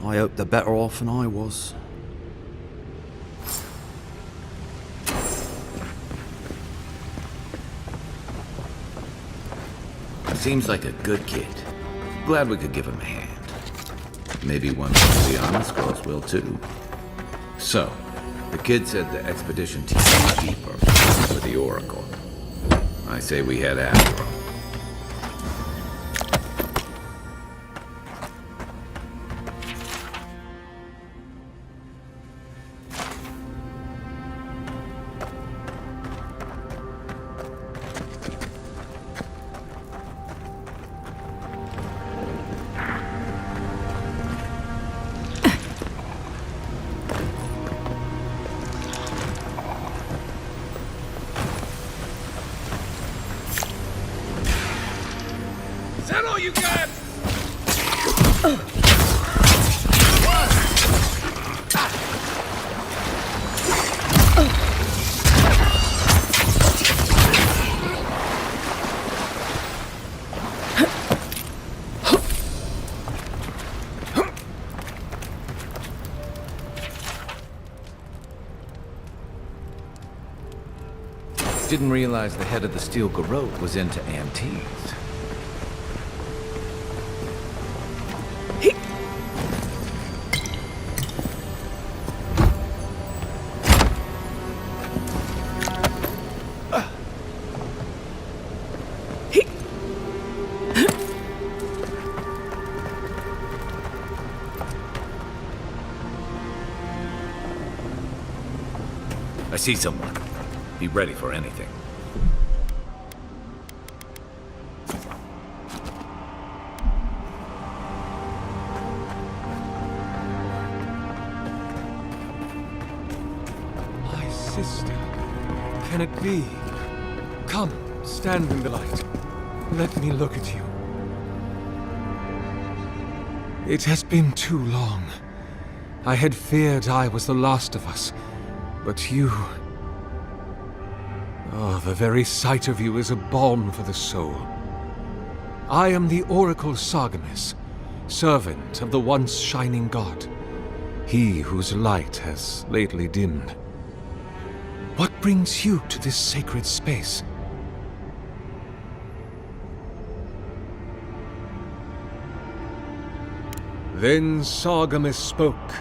[SPEAKER 5] I hope they're better off than I was.
[SPEAKER 1] Seems like a good kid. Glad we could give him a hand. Maybe one of the honest girls will too. So, the kid said the expedition team is deeper for the Oracle. I say we head after him.
[SPEAKER 3] Is that all you got?
[SPEAKER 1] Didn't realize the head of the Steel Garrote was into antiques. I see someone. Be ready for anything.
[SPEAKER 14] My sister. Can it be? Come, stand in the light. Let me look at you. It has been too long. I had feared I was the last of us, but you... Oh, the very sight of you is a balm for the soul. I am the Oracle Sargamas, servant of the once shining god, he whose light has lately dimmed. What brings you to this sacred space? Then Sargamas spoke,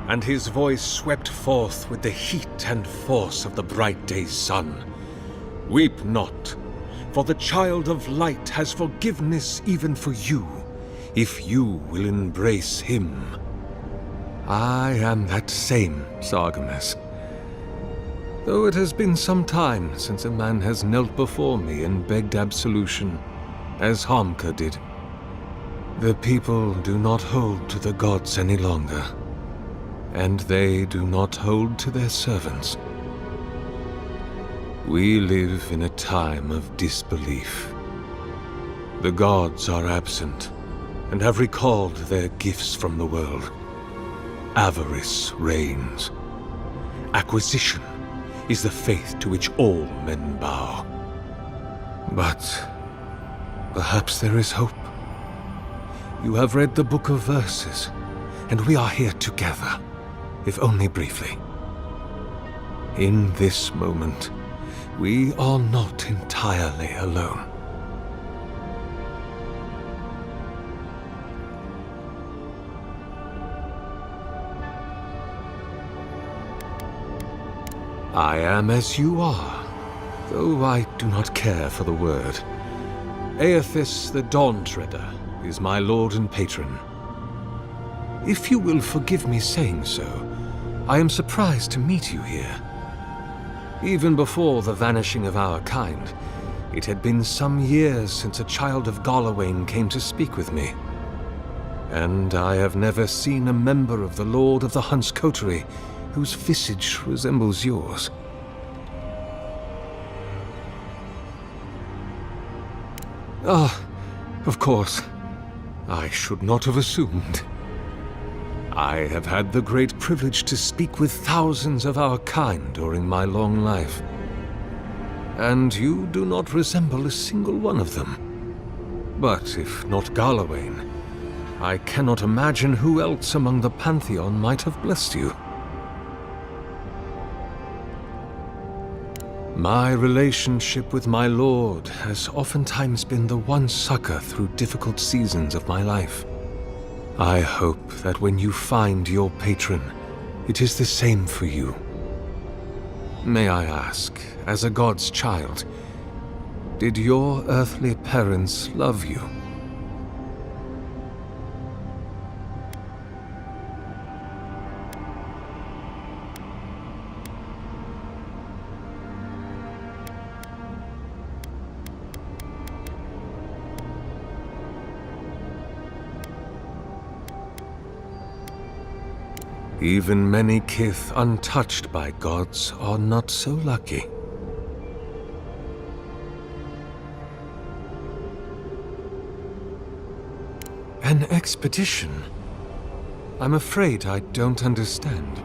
[SPEAKER 14] and his voice swept forth with the heat and force of the bright day's sun. Weep not, for the Child of Light has forgiveness even for you, if you will embrace him. I am that same Sargamas. though it has been some time since a man has knelt before me and begged absolution, as Harmka did. The people do not hold to the gods any longer, and they do not hold to their servants. We live in a time of disbelief. The gods are absent, and have recalled their gifts from the world. Avarice reigns. Acquisition is the faith to which all men bow. But perhaps there is hope. You have read the Book of Verses, and we are here together, if only briefly. In this moment, we are not entirely alone. I am as you are, though I do not care for the word. Aethys the Dawn-Treader is my lord and patron. If you will forgive me saying so, I am surprised to meet you here. Even before the vanishing of our kind, it had been some years since a child of Galawain came to speak with me. And I have never seen a member of the Lord of the Hunt's coterie whose visage resembles yours. Ah, of course. I should not have assumed. I have had the great privilege to speak with thousands of our kind during my long life. And you do not resemble a single one of them. But if not Galawain, I cannot imagine who else among the Pantheon might have blessed you. My relationship with my lord has oftentimes been the one succor through difficult seasons of my life. I hope that when you find your patron, it is the same for you. May I ask, as a god's child, did your earthly parents love you? Even many kith untouched by gods are not so lucky. An expedition? I'm afraid I don't understand.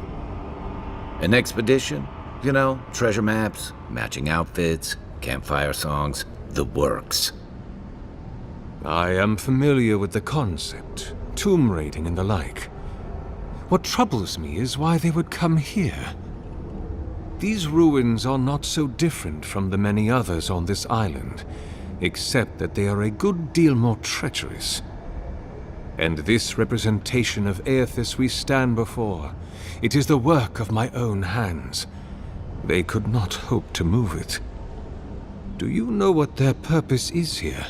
[SPEAKER 1] An expedition? You know, treasure maps, matching outfits, campfire songs, the works.
[SPEAKER 14] I am familiar with the concept, tomb raiding and the like. What troubles me is why they would come here. These ruins are not so different from the many others on this island, except that they are a good deal more treacherous. And this representation of Aethys we stand before, it is the work of my own hands. They could not hope to move it. Do you know what their purpose is here?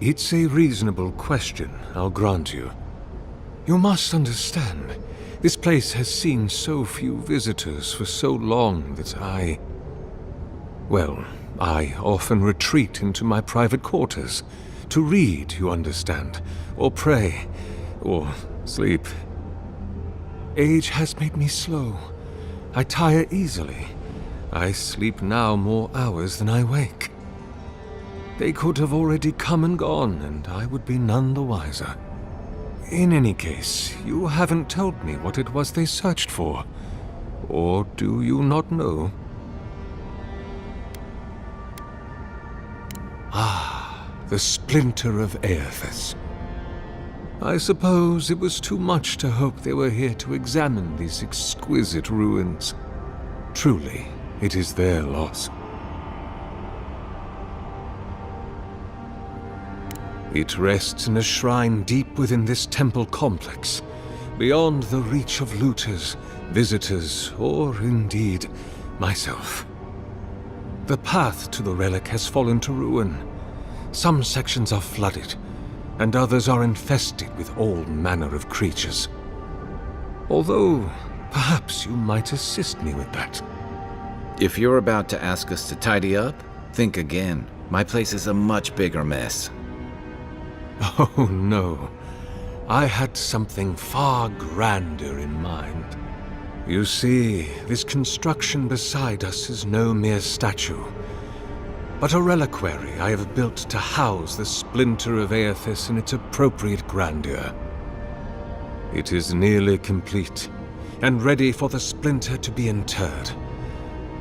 [SPEAKER 14] It's a reasonable question, I'll grant you. You must understand, this place has seen so few visitors for so long that I often retreat into my private quarters. To read, you understand, or pray, or sleep. Age has made me slow. I tire easily. I sleep now more hours than I wake. They could have already come and gone, and I would be none the wiser. In any case, you haven't told me what it was they searched for. Or do you not know? Ah, the splinter of Aethys. I suppose it was too much to hope they were here to examine these exquisite ruins. Truly, it is their loss. It rests in a shrine deep within this temple complex, beyond the reach of looters, visitors, or indeed, myself. The path to the relic has fallen to ruin. Some sections are flooded, and others are infested with all manner of creatures. Although, perhaps you might assist me with that.
[SPEAKER 1] If you're about to ask us to tidy up, think again. My place is a much bigger mess.
[SPEAKER 14] Oh, no. I had something far grander in mind. You see, this construction beside us is no mere statue, but a reliquary I have built to house the splinter of Aethys in its appropriate grandeur. It is nearly complete, and ready for the splinter to be interred.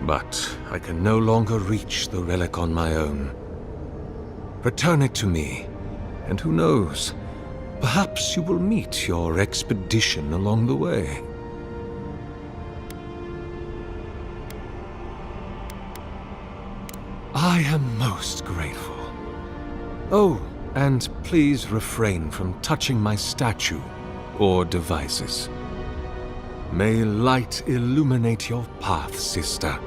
[SPEAKER 14] But I can no longer reach the relic on my own. Return it to me, and who knows, perhaps you will meet your expedition along the way. I am most grateful. Oh, and please refrain from touching my statue or devices. May light illuminate your path, sister.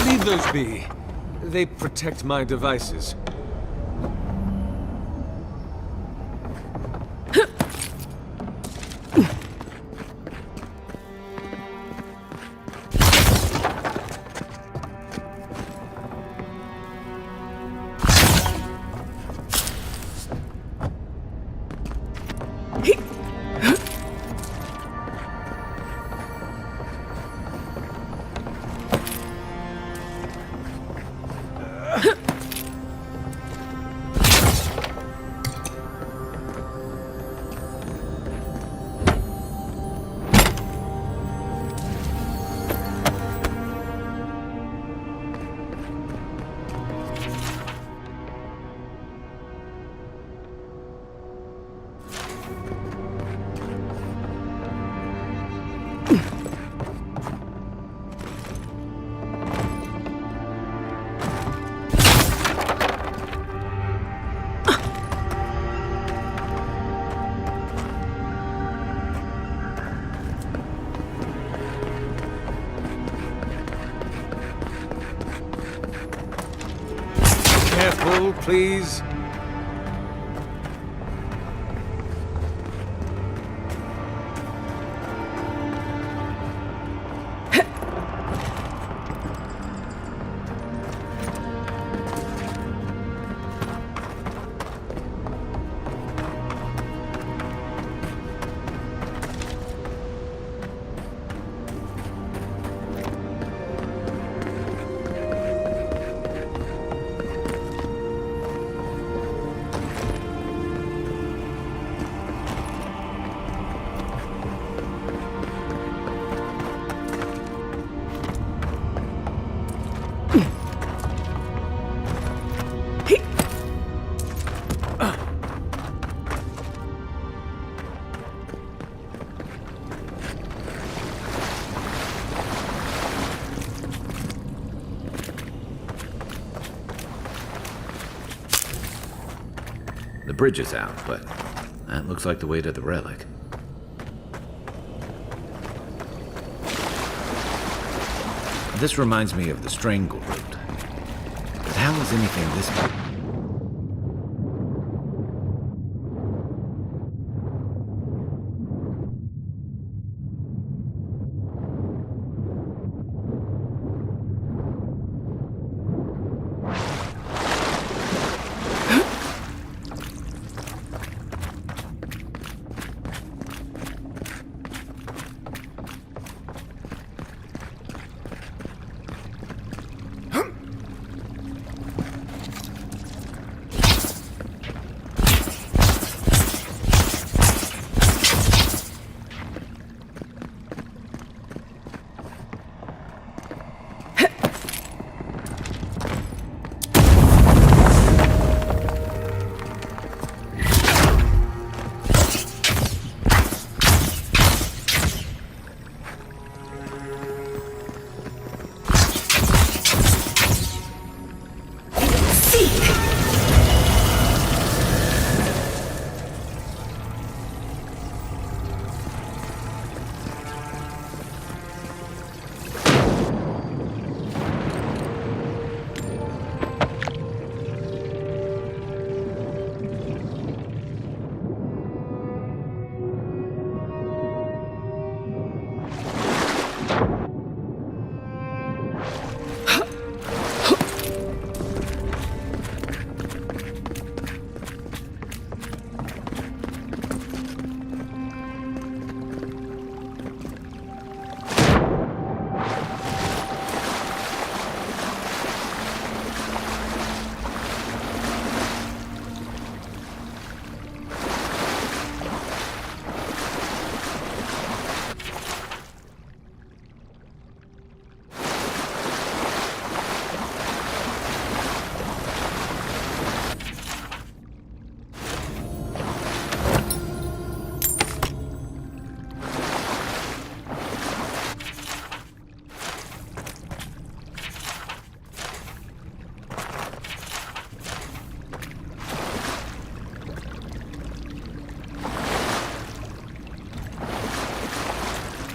[SPEAKER 14] Leave those be. They protect my devices.
[SPEAKER 11] Careful, please.
[SPEAKER 1] The bridge is out, but that looks like the way to the relic. This reminds me of the Strangle route. But how is anything this...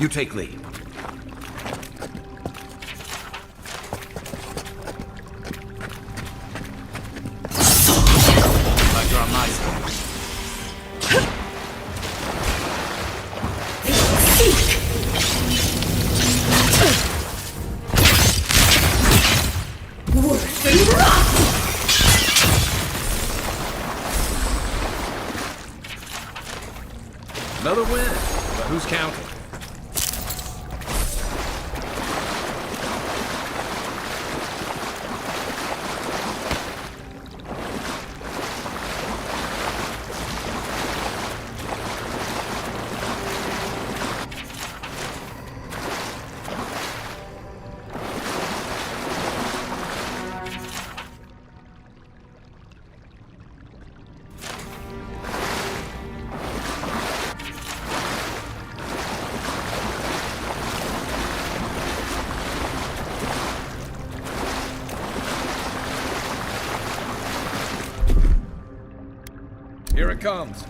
[SPEAKER 1] You take lead. Like you're on my side. Another win, but who's counting? Here it comes.